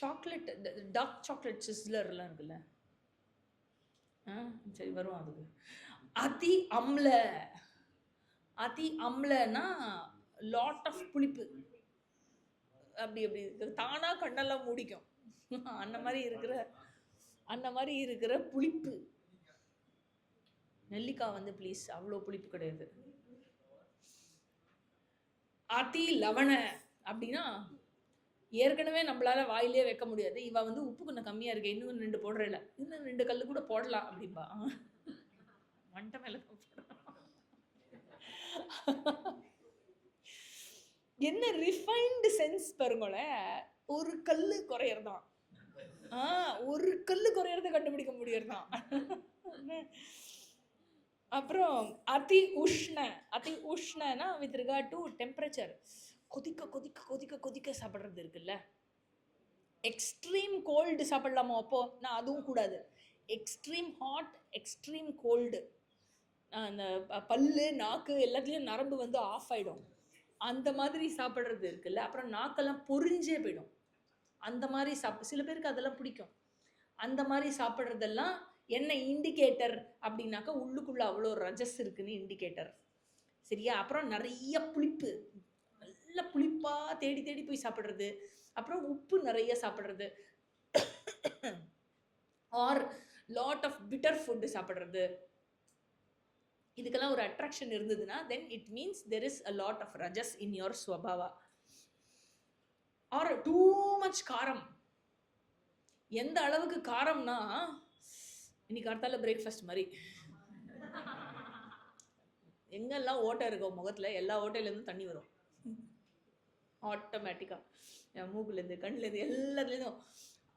A: சாக்லேட் டார்க் சாக்லேட் சிஸ்லர்லாம் இருக்குல்ல, சரி வரும் அதுக்கு. அதி அம்ல, அதி அம்லனா லாட் ஆஃப் புளிப்பு, அப்படி அப்படி தானா கண்ணெல்லாம் மூடிக்கும். அந்த மாதிரி இருக்கிற புளிப்பு. நெல்லிக்காய் வந்து ப்ளீஸ் அவ்வளோ புளிப்பு கிடையாது. அதி லவண அப்படின்னா ஏற்கனவே நம்மளால வாயிலே வைக்க முடியாது. இவ வந்து உப்பு கொஞ்சம் கம்மியா இருக்கு, இன்னும் 2 போடுறல, இன்னும் 2 கல்லு கூட போடலாம் அப்படின்பா. மண்டை மேல என்ன ரிஃபைன்டு சென்ஸ் பாருங்களேன். ஒரு கல்லு குறையறதான், ஒரு கல்லு குறையறத கண்டுபிடிக்க முடியறதான். அப்புறம் அதி உஷ்ண, அதி உஷ்ணனா வித் ரிகார்ட் டு டெம்பரேச்சர், கொதிக்க கொதிக்க கொதிக்க கொதிக்க சாப்பிட்றது இருக்குல்ல. எக்ஸ்ட்ரீம் கோல்டு சாப்பிடலாமா? அப்போ நான் அதுவும் கூடாது. எக்ஸ்ட்ரீம் ஹாட், எக்ஸ்ட்ரீம் கோல்டு, அந்த பல்லு நாக்கு எல்லாத்துலேயும் நரம்பு வந்து ஆஃப் ஆகிடும். அந்த மாதிரி சாப்பிட்றது இருக்குல்ல. அப்புறம் நாக்கெல்லாம் பொரிஞ்சே போயிடும். அந்த மாதிரி சில பேருக்கு அதெல்லாம் பிடிக்கும். அந்த மாதிரி சாப்பிட்றதெல்லாம் என்ன இண்டிகேட்டர் அப்படின்னாக்கா உள்ளுக்குள்ளே அவ்வளோ ரஜஸ் இருக்குன்னு இண்டிகேட்டர். சரியா? அப்புறம் நிறைய புளிப்பு, நல்ல புளிப்பாக தேடி தேடி போய் சாப்பிட்றது. அப்புறம் உப்பு நிறைய சாப்பிட்றது, or lot of bitter food சாப்பிட்றது. இதுக்கெல்லாம் ஒரு அட்ராக்ஷன் இருந்ததுன்னா then it means there is a lot of rajas in your svabhava. Or too much karam. எந்த அளவுக்கு காரம்னா இன்னைக்கு அடுத்தால பிரேக்ஃபாஸ்ட் மாதிரி எங்கெல்லாம் ஓட்டை இருக்கும் முகத்தில், எல்லா ஓட்டையிலேருந்து தண்ணி வரும் ஆட்டோமேட்டிக்காக, என் மூக்குலேருந்து கண்ணுலேருந்து எல்லாத்துலேருந்தும்.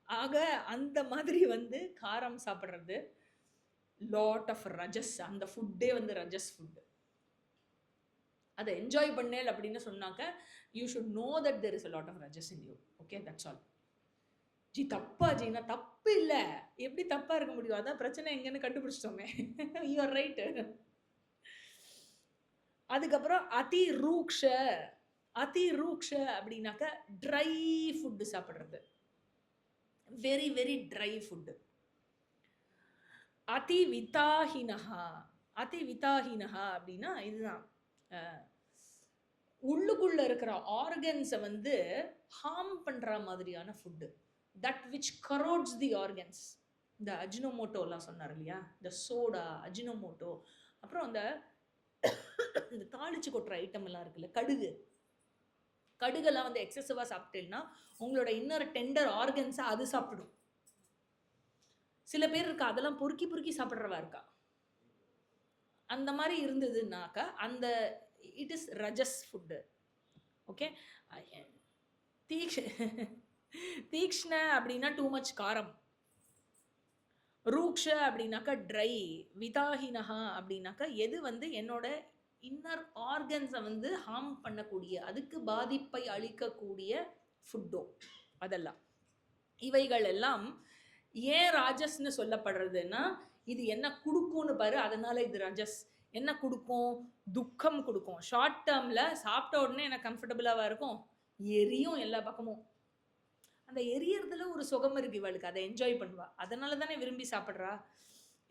A: ஆக அந்த மாதிரி வந்து காரம் சாப்பிட்றது லாட் ஆஃப் ரஜஸ். அந்த ஃபுட்டே வந்து ரஜஸ் ஃபுட்டு. அதை என்ஜாய் பண்ணேல் அப்படின்னு சொன்னாக்க you should know that there is a lot of rajas in you. Okay, that's all. ஜி தப்பா ஜினா? தப்பு இல்லை. எப்படி தப்பா இருக்க முடியும்? அதான் பிரச்சனை எங்கன்னு கண்டுபிடிச்சிட்டோமே. You are right. அதுக்கப்புறம் அதி ரூக்ஷ. அதி ரூக்ஷ அப்படின்னாக்க ட்ரை ஃபுட்டு சாப்பிட்றது, வெரி வெரி ட்ரை ஃபுட்டு. அதி விதாஹினஹா. அதி விதாஹினஹா அப்படின்னா இதுதான், உள்ளுக்குள்ள இருக்கிற ஆர்கன்ஸை வந்து ஹார்ம் பண்ற மாதிரியான food, that which corrodes the organs. இந்த அஜினோமோட்டோலாம் சொன்னார் இல்லையா, இந்த சோடா, அஜினோமோட்டோ, அப்புறம் அந்த இந்த தாளிச்சு கொட்டுற ஐட்டம் எல்லாம் இருக்குல்ல, கடுகு, கடுகெல்லாம் வந்து எக்ஸசிவா சாப்பிட்டேன்னா உங்களோட இன்னொரு டெண்டர் ஆர்கன்ஸை அது சாப்பிடும். சில பேர் இருக்கா அதெல்லாம் பொறுக்கி பொறுக்கி சாப்பிட்றவா இருக்கா. அந்த மாதிரி இருந்ததுன்னாக்க அந்த இட் இஸ் ரஜஸ் ஃபுட்டு. ஓகே. தீக்ஷ்ண அப்படின்னா டூ மச் காரம், ரூக்ஷ அப்படின்னாக்கா ட்ரை, விதாஹினஹா அப்படின்னாக்கா எது வந்து என்னோட இன்னர் ஆர்கன்ஸை வந்து ஹார்ம் பண்ணக்கூடிய, அதுக்கு பாதிப்பை அளிக்கக்கூடிய ஃபுட்டோ அதெல்லாம். இவைகள் எல்லாம் ஏன் ராஜஸ்ன்னு சொல்லப்படுறதுன்னா, இது என்ன கொடுக்கும்னு பாரு, அதனால இது ரஜஸ். என்ன கொடுக்கும்? துக்கம் கொடுக்கும். ஷார்ட் டேர்மில் சாப்பிட்ட உடனே எனக்கு கம்ஃபர்டபுளாக இருக்கும், எரியும் எல்லா பக்கமும். அந்த எரியறதுல ஒரு சுகம் இருக்கு இவளுக்கு, அதை என்ஜாய் பண்ணுவா, அதனால தானே விரும்பி சாப்பிட்றா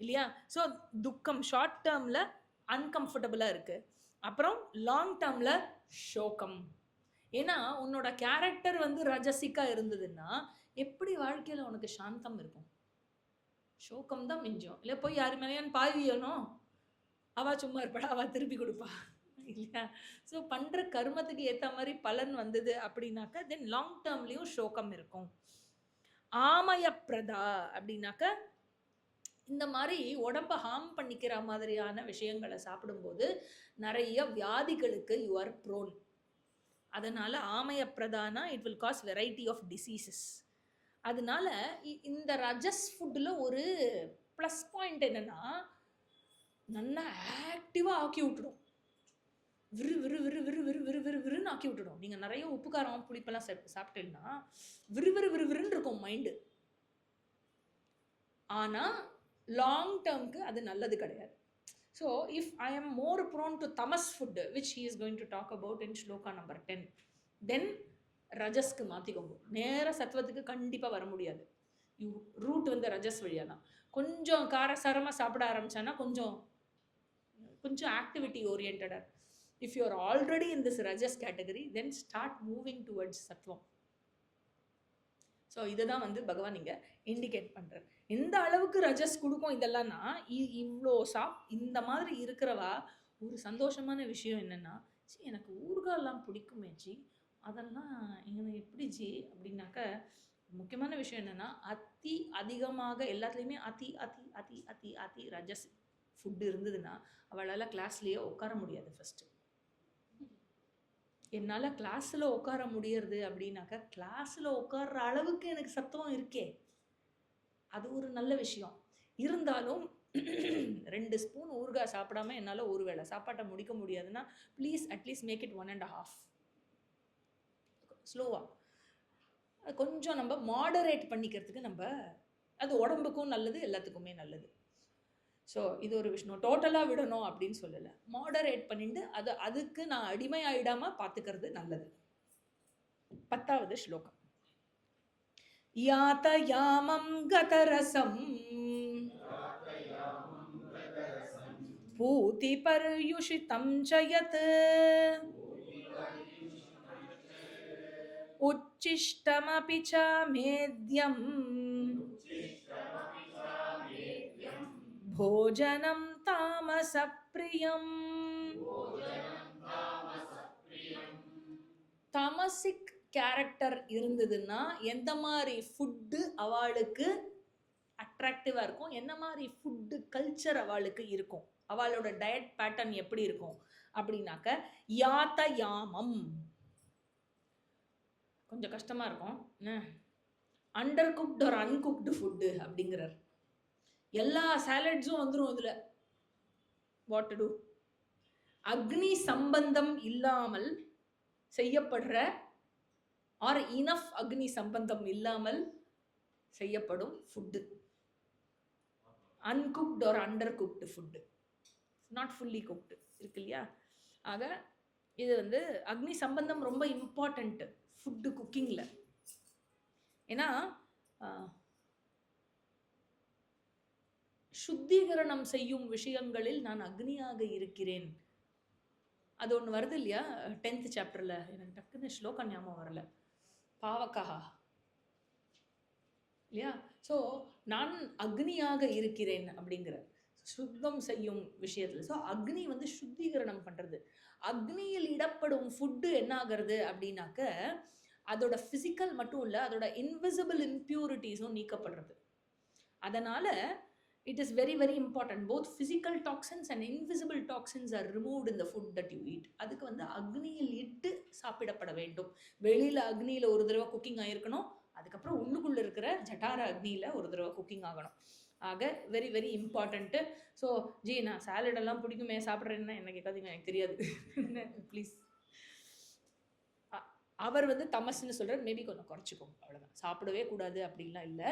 A: இல்லையா. ஸோ துக்கம் ஷார்ட் டேர்மில் அன்கம்ஃபர்டபுளாக இருக்குது. அப்புறம் லாங் டேர்மில் ஷோகம். ஏன்னா உன்னோட கேரக்டர் வந்து ரஜசிக்காக இருந்ததுன்னா எப்படி வாழ்க்கையில் உனக்கு சாந்தம் இருக்கும்? ஷோகம் தான் மிஞ்சும். இல்லை போய் யாரு மேலேயான்னு பாவியணும், அவள் சும்மா இருப்பாடா, அவள் திருப்பி கொடுப்பா இல்லையா. ஸோ பண்ணுற கர்மத்துக்கு ஏற்ற மாதிரி பலன் வந்தது அப்படின்னாக்கா தென் லாங் டேர்ம்லேயும் ஷோகம் இருக்கும். ஆமயப்பிரதா அப்படின்னாக்க இந்த மாதிரி உடம்பை ஹார்ம் பண்ணிக்கிற மாதிரியான விஷயங்களை சாப்பிடும்போது நிறைய வியாதிகளுக்கு யூ ஆர் ப்ரோன். அதனால் ஆமயப்பிரதானா it will cause variety of diseases. அதனால இந்த ரஜஸ் ஃபுட்டில் ஒரு ப்ளஸ் பாயிண்ட் என்னென்னா, நல்லா ஆக்டிவாக ஆக்கி விட்டுடும், விறு விறு விறு விறு விறு விறு விறு விறுன்னு ஆக்கி விட்டுடும். நீங்கள் நிறைய உப்பு காரம் புளிப்பெல்லாம் சாப்பிட்டீங்கன்னா விறு விறு விறு விறுன்னு இருக்கும் மைண்டு. ஆனால் லாங் டேர்முக்கு அது நல்லது கிடையாது. So if I am more prone to tamas food which he is going to talk about in shloka number 10, then ரஜஸ்க்கு மாற்றிக்கோங்க. நேர சத்துவத்துக்கு கண்டிப்பாக வர முடியாது. ரூட் வந்து ரஜஸ் வழியாக தான். கொஞ்சம் காரசாரமாக சாப்பிட ஆரம்பிச்சான்னா கொஞ்சம் ஆக்டிவிட்டி ஓரியன்டாக. If you are already in this rajas category then start moving towards sattvam. So இதை தான் வந்து பகவான் இங்கே இண்டிகேட் பண்ணுறார். எந்த அளவுக்கு ரஜஸ் கொடுக்கும் இதெல்லாம்னா, இவ்வளோ இந்த மாதிரி இருக்கிறவா ஒரு சந்தோஷமான விஷயம் என்னென்னா, ஜி எனக்கு ஊறுகாயெல்லாம் பிடிக்குமே ஜி, அதெல்லாம் எனக்கு எப்படி ஜி அப்படின்னாக்க, முக்கியமான விஷயம் என்னென்னா அதி அதிகமாக எல்லாத்துலேயுமே அதி அதி அதி அதி அதி ரஜஸ் ஃபுட்டு இருந்ததுன்னா அவளால் கிளாஸ்லேயே உட்கார முடியாது. ஃபஸ்ட்டு என்னால் கிளாஸில் உட்கார முடியறது அப்படின்னாக்கா, கிளாஸில் உட்கார்ற அளவுக்கு எனக்கு சத்தம் இருக்கே, அது ஒரு நல்ல விஷயம். இருந்தாலும் 2 ஸ்பூன் ஊறுகாய் சாப்பிடாம என்னால் ஒரு வேளை சாப்பாட்டை முடிக்க முடியாதுன்னா ப்ளீஸ் அட்லீஸ்ட் மேக் இட் 1.5 ஸ்லோவாக கொஞ்சம் நம்ம மாடரேட் பண்ணிக்கிறதுக்கு நம்ம, அது உடம்புக்கும் நல்லது, எல்லாத்துக்குமே நல்லது. ஸோ இது ஒரு விஷயம். டோட்டலாக விடணும் அப்படின்னு சொல்லலை, மாடரேட் பண்ணிட்டு அதுக்கு நான் அடிமை ஆகிடாமல் பார்த்துக்கிறது நல்லது. 10வது ஸ்லோகம். யாதயாமம் கதரசம் பூதி பர்யுஷிதம் ஜயத் உச்சிஷ்டமபி ச மேத்யம் போஜனம் தாமச பிரியம். தாமசிக் கேரக்டர் இருந்ததுன்னா எந்த மாதிரி ஃபுட்டு அவளுக்கு அட்ராக்டிவாக இருக்கும், என்ன மாதிரி ஃபுட்டு கல்ச்சர் அவளுக்கு இருக்கும், அவளோட டயட் பேட்டர்ன் எப்படி இருக்கும் அப்படின்னாக்க, யாத்தயாமம் கொஞ்சம் கஷ்டமாக இருக்கும். அண்டர் குக்டு ஒரு அன்குக்டு ஃபுட்டு அப்படிங்கிறார். எல்லா சாலட்ஸும் வந்துடும் இதில். What to do? அக்னி சம்பந்தம் இல்லாமல் செய்யப்படுற ஆர் இனஃப் அக்னி சம்பந்தம் இல்லாமல் செய்யப்படும் food, uncooked are under cooked food, not fully cooked இருக்கு இல்லையா. ஆக இது வந்து அக்னி சம்பந்தம் ரொம்ப இம்பார்ட்டண்ட்டு ஃபுட்டு குக்கிங்கில். ஏன்னா சுத்திகரணம் செய்யும் விஷயங்களில் நான் அக்னியாக இருக்கிறேன். அது ஒன்று வருது இல்லையா 10th சாப்டரில், எனக்கு டக்குன்னு ஸ்லோகா ஞாபகம் வரல, பாவக்கா இல்லையா. ஸோ நான் அக்னியாக இருக்கிறேன் அப்படிங்கிற சுத்தம் செய்யும் விஷயத்தில். ஸோ அக்னி வந்து சுத்திகரணம் பண்ணுறது. அக்னியில் இடப்படும் ஃபுட்டு என்ன ஆகிறது அப்படின்னாக்க அதோட ஃபிசிக்கல் மட்டும் இல்லை, அதோட இன்விசிபிள் இம்ப்யூரிட்டிஸும் நீக்கப்படுறது. அதனால் it is very very important, both physical toxins and invisible toxins are removed in the food that you eat. அதுக்கு வந்து அக்னியில் இட்டு சாப்பிடப்பட வேண்டும். வெளியில் அக்னியில் ஒரு தடவை குக்கிங் ஆகிருக்கணும், அதுக்கப்புறம் உள்ளுக்குள்ளே இருக்கிற ஜட்டார அக்னியில் ஒரு தடவை குக்கிங் ஆகணும். ஆக very very important. So G நான் சாலடெல்லாம் பிடிக்குமே சாப்பிட்றேன்னா என்ன கேட்காதீங்க, எனக்கு தெரியாது ப்ளீஸ். அவர் வந்து தமஸ்ன்னு சொல்கிறார், மேபி கொஞ்சம் குறைச்சிக்கோங்க, அவ்வளோதான். சாப்பிடவே கூடாது அப்படின்லாம் இல்லை,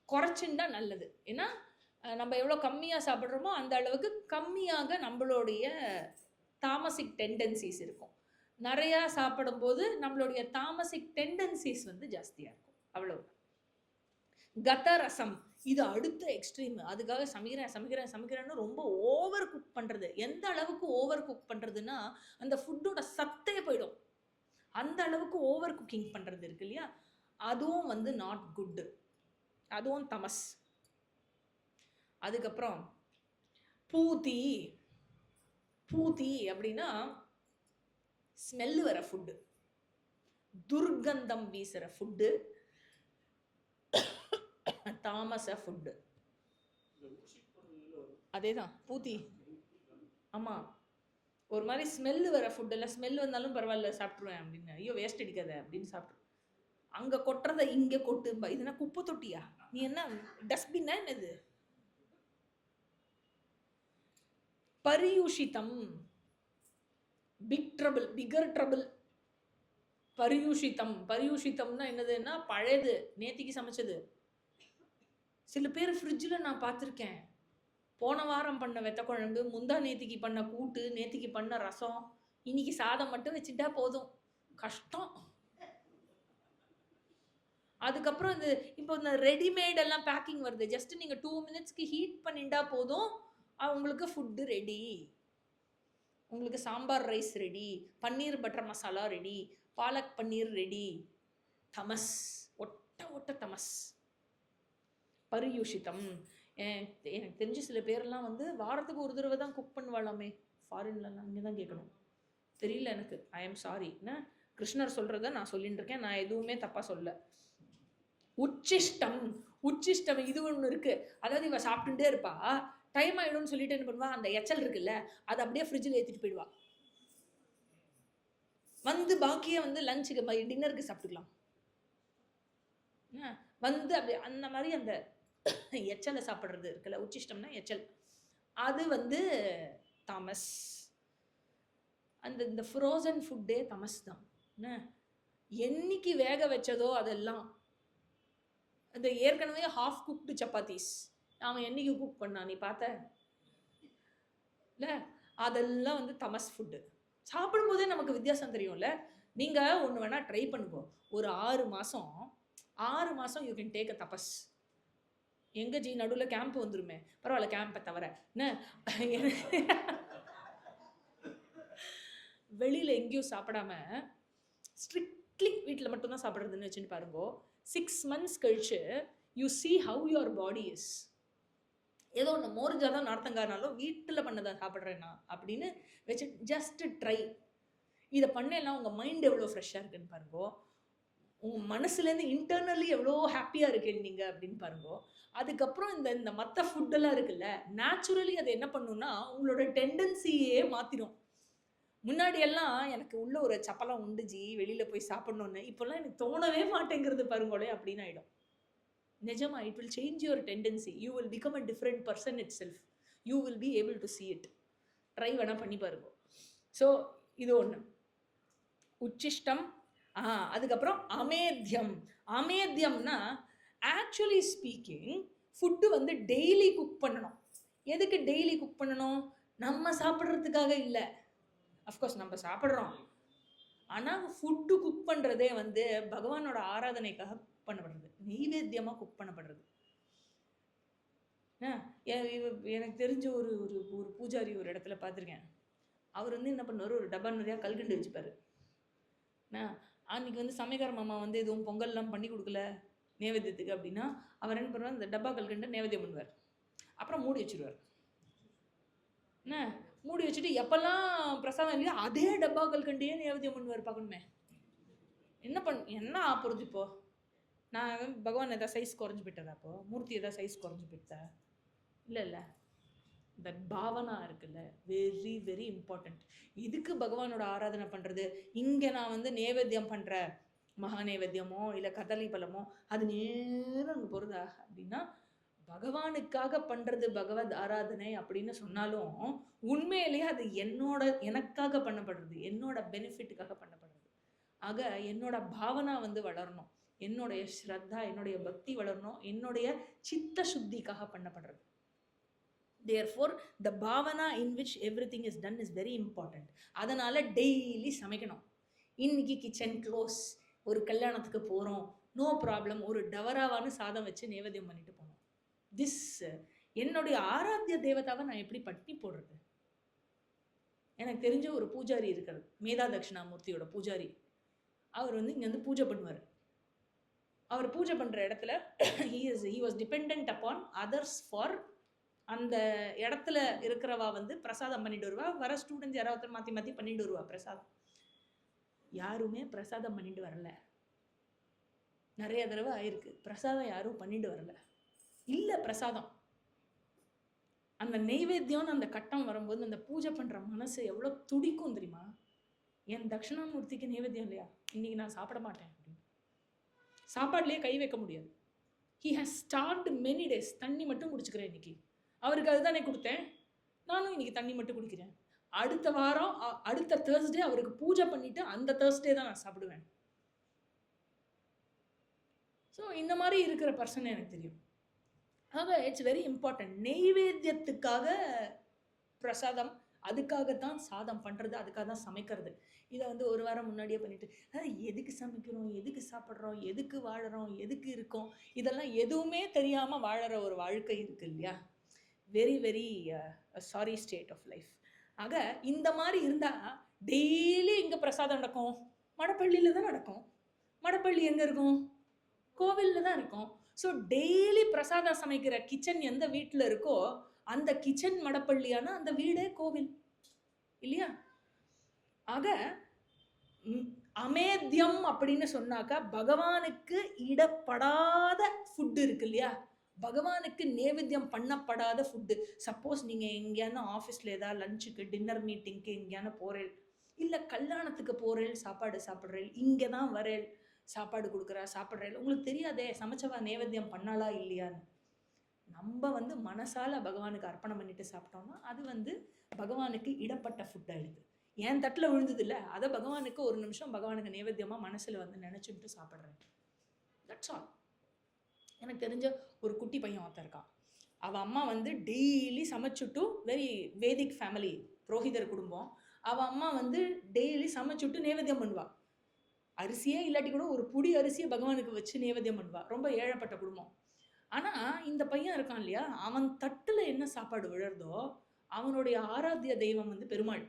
A: குறைச்சுன்னா நல்லது. ஏன்னா நம்ம எவ்வளோ கம்மியாக சாப்பிட்றோமோ அந்த அளவுக்கு கம்மியாக நம்மளுடைய தாமசிக் டெண்டன்சிஸ் இருக்கும். நிறையா சாப்பிடும்போது நம்மளுடைய தாமசிக் டெண்டன்சிஸ் வந்து ஜாஸ்தியாக இருக்கும், அவ்வளோ. கத ரசம் இது அடுத்த எக்ஸ்ட்ரீம். அதுக்காக சமைக்கிறேன்னு ரொம்ப ஓவர் குக் பண்ணுறது. எந்த அளவுக்கு ஓவர் குக் பண்ணுறதுன்னா அந்த ஃபுட்டோட சத்தே போயிடும், அந்த அளவுக்கு ஓவர் குக்கிங் பண்ணுறது இருக்கு இல்லையா. அதுவும் வந்து நாட் குட்டு, அதுவும் தமஸ். அதுக்கப்புறம் பூதி. பூதி அப்படின்னா ஸ்மெல்லு வர ஃபுட்டு, துர்கந்தம் வீசுகிற ஃபுட்டு, தாமச ஃபுட்டு. அதே தான் பூத்தி. ஆமாம், ஒரு மாதிரி ஸ்மெல்லு வர ஃபுட்டெல்லாம், ஸ்மெல் வந்தாலும் பரவாயில்ல சாப்பிட்ருவேன் அப்படின்னு, ஐயோ வேஸ்ட் அடிக்காத அப்படின்னு சாப்பிட்ரு. அங்கே கொட்டுறத இங்கே கொட்டு, இதுனா குப்பை தொட்டியா, நீ என்ன டஸ்ட்பின்னா என்னது. பரியூஷிதம், பிக் ட்ரபிள், பிகர் ட்ரபிள். பரியூஷிதம், பரியூஷிதம்னா என்னதுன்னா பழையது, நேத்திக்கு சமைச்சது. சில பேர் ஃப்ரிட்ஜில் நான் பார்த்துருக்கேன், போன வாரம் பண்ண வெத்த குழம்பு, முந்தா நேத்திக்கு பண்ண கூட்டு, நேத்திக்கு பண்ண ரசம், இன்னைக்கு சாதம் மட்டும் வச்சுட்டா போதும், கஷ்டம். அதுக்கப்புறம் இந்த இப்போ இந்த ரெடிமேடெல்லாம் பேக்கிங் வருது, ஜஸ்ட் நீங்கள் 2 minutesக்கு ஹீட் பண்ணிட்டா போதும், உங்களுக்கு ஃபுட்டு ரெடி. உங்களுக்கு சாம்பார் ரைஸ் ரெடி, பன்னீர் பட்டர் மசாலா ரெடி, பாலக் பன்னீர் ரெடி. தமஸ், ஒட்ட தமஸ், பரியூஷிதம். எனக்கு தெரிஞ்சு சில பேரெல்லாம் வந்து வாரத்துக்கு ஒரு தடவை தான் குக் பண்ணுவாளாமே ஃபாரின்லலாம். இங்கே தான் கேட்கணும், தெரியல எனக்கு, ஐ எம் சாரி. கிருஷ்ணர் சொல்கிறத நான் சொல்லிட்டு இருக்கேன், நான் எதுவுமே தப்பாக சொல்ல. உச்சிஷ்டம், உச்சிஷ்டம் இது ஒன்று இருக்குது. அதாவது இவ சாப்பிட்டுட்டே இருப்பா, டைம் ஆகிடும்னு சொல்லிட்டு என்ன பண்ணுவா, அந்த எச்சல் இருக்குல்ல அதை அப்படியே ஃப்ரிட்ஜில் ஏற்றிட்டு போயிடுவா. வந்து பாக்கியே வந்து லஞ்சுக்கு டின்னருக்கு சாப்பிட்டுக்கலாம். வந்து அப்படி அந்த மாதிரி அந்த எச்சலை சாப்பிட்றது இருக்குல்ல, உச்சிஷ்டம்னா எச்சல், அது வந்து தமஸ். அந்த இந்த ஃப்ரோசன் ஃபுட்டே தமஸ் தான். என்னைக்கு வேக வச்சதோ அதெல்லாம், அந்த ஏற்கனவே ஹாஃப் குக்டு சப்பாத்தீஸ் அவன் என்னைக்கு குக் பண்ணா நீ பார்த்த இல்லை, அதெல்லாம் வந்து தமஸ் ஃபுட்டு. சாப்பிடும்போதே நமக்கு வித்தியாசம் தெரியும்ல. நீங்கள் ஒன்று வேணால் ட்ரை பண்ணுங்க, ஒரு 6 மாதம் யூ கேன் டேக் அ தபஸ். எங்கே ஜி நடுவில் கேம்ப் வந்துருமே, பரவாயில்ல கேம்பை தவிர என்ன வெளியில் எங்கேயும் சாப்பிடாம ஸ்ட்ரிக்ட்லி வீட்டில் மட்டும்தான் சாப்பிட்றதுன்னு வச்சுன்னு பாருங்கோ. 6 months கழிச்சு you see have your body is. ஏதோ ஒன்று மோரிஞ்சாதான் நார்த்தங்கானாலும் வீட்டில் பண்ணதான் சாப்பிட்றேன்னா அப்படின்னு வச்சு ஜஸ்ட் ட்ரை. இதை பண்ணலாம் உங்கள் மைண்ட் எவ்வளோ ஃப்ரெஷ்ஷாக இருக்குன்னு பாருங்கோ, உங்கள் மனசுலேருந்து இன்டர்னலி எவ்வளோ ஹாப்பியாக இருக்கேன் நீங்கள் அப்படின்னு பாருங்கோ. அதுக்கப்புறம் இந்த மற்ற ஃபுட்டெல்லாம் இருக்குல்ல, நேச்சுரலி அது என்ன பண்ணுன்னா உங்களோட டெண்டன்சியே மாற்றிடும். முன்னாடியெல்லாம் எனக்கு உள்ள ஒரு சப்பலம் உண்டு ஜி வெளியில் போய் சாப்பிட்ணுன்னு, இப்போல்லாம் எனக்கு தோணவே மாட்டேங்கிறது பாருங்களே அப்படின்னு ஆகிடும். நிஜமா, it will change your tendency. You will become a different person it self. You will be able to see it. Try வேணால் பண்ணி பாருங்க. ஸோ இது ஒன்று. உச்சிஷ்டம். அதுக்கப்புறம் அமேத்தியம். அமேத்தியம்னா ஆக்சுவலி ஸ்பீக்கிங் ஃபுட்டு வந்து டெய்லி குக் பண்ணணும். எதுக்கு டெய்லி குக் பண்ணணும்? நம்ம சாப்பிட்றதுக்காக இல்லை. அஃப்கோர்ஸ் நம்ம சாப்பிட்றோம், ஆனால் ஃபுட்டு குக் பண்ணுறதே வந்து பகவானோட ஆராதனைக்காக குக் பண்ணப்படுறது, நெய்வேத்தியமாக குக் பண்ணப்படுறது. எனக்கு தெரிஞ்ச ஒரு ஒரு ஒரு பூஜாரி ஒரு இடத்துல பார்த்துருக்கேன். அவர் வந்து என்ன பண்ணுவார், ஒரு டப்பா நிறையா கல்கண்டு வச்சுப்பார். அன்றைக்கி வந்து சமைக்கிற மாமா வந்து எதுவும் பொங்கல்லாம் பண்ணி கொடுக்கல நைவேத்தியத்துக்கு அப்படின்னா, அவர் என்ன பண்ணுவார், அந்த டப்பா கல்கண்டை நைவேத்தியம் பண்ணுவார். அப்புறம் மூடி வச்சுருவார். என்ன மூடி வச்சுட்டு எப்போல்லாம் பிரசாதம் இல்லையோ அதே டப்பா கல்கண்டையே நைவேத்தியம் பண்ணுவார். பார்க்கணுமே என்ன ஆப்புறது? இப்போது நான் பகவான் எதாவது சைஸ் குறைஞ்சி போயிட்டதா? அப்போது மூர்த்தி எதாவது சைஸ் குறைஞ்சி போயிட்டா? இல்லை. இந்த பாவனா இருக்குல்ல, வெரி வெரி இம்பார்ட்டண்ட். இதுக்கு பகவானோட ஆராதனை பண்ணுறது. இங்கே நான் வந்து நைவேத்தியம் பண்ணுற மகா நைவேத்தியமோ இல்லை கதலி பழமோ அது நேரம் அங்கே போகிறதா அப்படின்னா, பகவானுக்காக பண்ணுறது பகவத் ஆராதனை அப்படின்னு சொன்னாலும் உண்மையிலேயே அது எனக்காக பண்ணப்படுறது, என்னோட பெனிஃபிட்டுக்காக பண்ணப்படுறது. ஆக என்னோட பாவனா வந்து வளரணும், என்னுடைய ஸ்ரத்தா, என்னுடைய பக்தி வளரணும், என்னுடைய சித்த சுத்திக்காக பண்ணப்படுறது. Therefore, the bhavana in which everything is done is very important. அதனால் டெய்லி சமைக்கணும். இன்னைக்கு கிச்சன் க்ளோஸ், ஒரு கல்யாணத்துக்கு போகிறோம், நோ ப்ராப்ளம், ஒரு டவராவான சாதம் வச்சு நைவேத்தியம் பண்ணிட்டு போகணும். திஸ் என்னுடைய ஆராத்திய தேவதாவை நான் எப்படி பட்டி போடுறது? எனக்கு தெரிஞ்ச ஒரு பூஜாரி இருக்கிறது, மேதா தட்சிணாமூர்த்தியோட பூஜாரி. அவர் வந்து இங்கே வந்து பூஜை பண்ணுவார். அவர் பூஜை பண்ணுற இடத்துல he was dependent upon others for அந்த இடத்துல இருக்கிறவா வந்து பிரசாதம் பண்ணிட்டு வருவா. வர ஸ்டூடெண்ட்ஸ் யாராவது மாற்றி மாற்றி பண்ணிட்டு வருவா பிரசாதம். யாருமே பிரசாதம் பண்ணிட்டு வரல. நிறைய தடவை ஆயிருக்கு, பிரசாதம் யாரும் பண்ணிட்டு வரல. இல்லை பிரசாதம், அந்த நெய்வேத்தியம்னு அந்த கட்டம் வரும்போது அந்த பூஜை பண்ணுற மனசு எவ்வளோ துடிக்கும் தெரியுமா? என் தட்சிணாமூர்த்திக்கு நைவேத்தியம் இல்லையா, இன்னைக்கு நான் சாப்பிட மாட்டேன் அப்படின்னு சாப்பாடுலேயே கை வைக்க முடியாது. He has starved many days. தண்ணி மட்டும் குடிச்சுக்கிறேன் இன்னைக்கு, அவருக்கு அதுதானே கொடுத்தேன், நானும் இன்னைக்கு தண்ணி மட்டும் குடிக்கிறேன். அடுத்த வாரம் அடுத்த தேர்ஸ்டே அவருக்கு பூஜை பண்ணிட்டு அந்த தேர்ஸ்டே தான் நான் சாப்பிடுவேன். ஸோ இந்த மாதிரி இருக்கிற பர்சன் எனக்கு தெரியும். ஆக இட்ஸ் வெரி இம்பார்ட்டன்ட். நெய்வேத்தியத்துக்காக பிரசாதம், அதுக்காகத்தான் சாதம் பண்ணுறது, அதுக்காக தான் சமைக்கிறது. இதை வந்து ஒரு வாரம் முன்னாடியே பண்ணிட்டு எதுக்கு சமைக்கிறோம், எதுக்கு சாப்பிட்றோம், எதுக்கு வாழறோம், எதுக்கு இருக்கோம், இதெல்லாம் எதுவுமே தெரியாமல் வாழற ஒரு வாழ்க்கை இருக்கு இல்லையா? Very very sorry state of life. ஆக இந்த மாதிரி இருந்தால் டெய்லி இங்கே பிரசாதம் நடக்கும், மடப்பள்ளியில் தான் நடக்கும். மடப்பள்ளி எங்கே இருக்கும்? கோவிலில் தான் இருக்கும். ஸோ டெய்லி பிரசாதம் சமைக்கிற கிச்சன் எந்த வீட்டில் இருக்கோ அந்த கிச்சன் மடப்பள்ளியான அந்த வீடே கோவில் இல்லையா? ஆக அமேத்தியம் அப்படின்னு சொன்னாக்கா பகவானுக்கு இடப்படாத ஃபுட்டு இருக்கு இல்லையா? பகவானுக்கு நைவேத்தியம் பண்ணப்படாத ஃபுட்டு. சப்போஸ் நீங்கள் எங்கேயான ஆஃபீஸில் ஏதாவது லஞ்சுக்கு டின்னர் மீட்டிங்க்கு எங்கேயான போகிறேன், இல்லை கல்யாணத்துக்கு போகிறேன், சாப்பாடு சாப்பிட்றேன், இங்கே தான் வரேன், சாப்பாடு கொடுக்குறா சாப்பிட்றேன், உங்களுக்கு தெரியாதே சமைச்சவா நைவேத்தியம் பண்ணாலா இல்லையான்னு. நம்ம வந்து மனசால பகவானுக்கு அர்ப்பணம் பண்ணிட்டு சாப்பிட்டோம்னா அது வந்து பகவானுக்கு இடப்பட்ட ஃபுட் ஆயிடுது. என் தட்டில் விழுந்தது இல்லை, அதை பகவானுக்கு ஒரு நிமிஷம் பகவானுக்கு நைவேத்தியமாக மனசில் வந்து நினச்சிட்டு சாப்பிட்றேன். That's all. எனக்கு தெரிஞ்ச ஒரு குட்டி பையன் ஒருத்தன் இருக்கான். அவள் அம்மா வந்து டெய்லி சமைச்சுட்டு, வெரி வேதிக் ஃபேமிலி, புரோஹிதர் குடும்பம். அவள் அம்மா வந்து டெய்லி சமைச்சுட்டு நைவேத்தியம் பண்ணுவாள். அரிசியே இல்லாட்டி கூட ஒரு புடி அரிசியை பகவானுக்கு வச்சு நைவேத்தியம் பண்ணுவாள். ரொம்ப ஏழப்பட்ட குடும்பம். ஆனால் இந்த பையன் இருக்கான் இல்லையா, அவன் தட்டில் என்ன சாப்பாடு விழுறதோ அவனுடைய ஆராத்திய தெய்வம் வந்து பெருமாள்.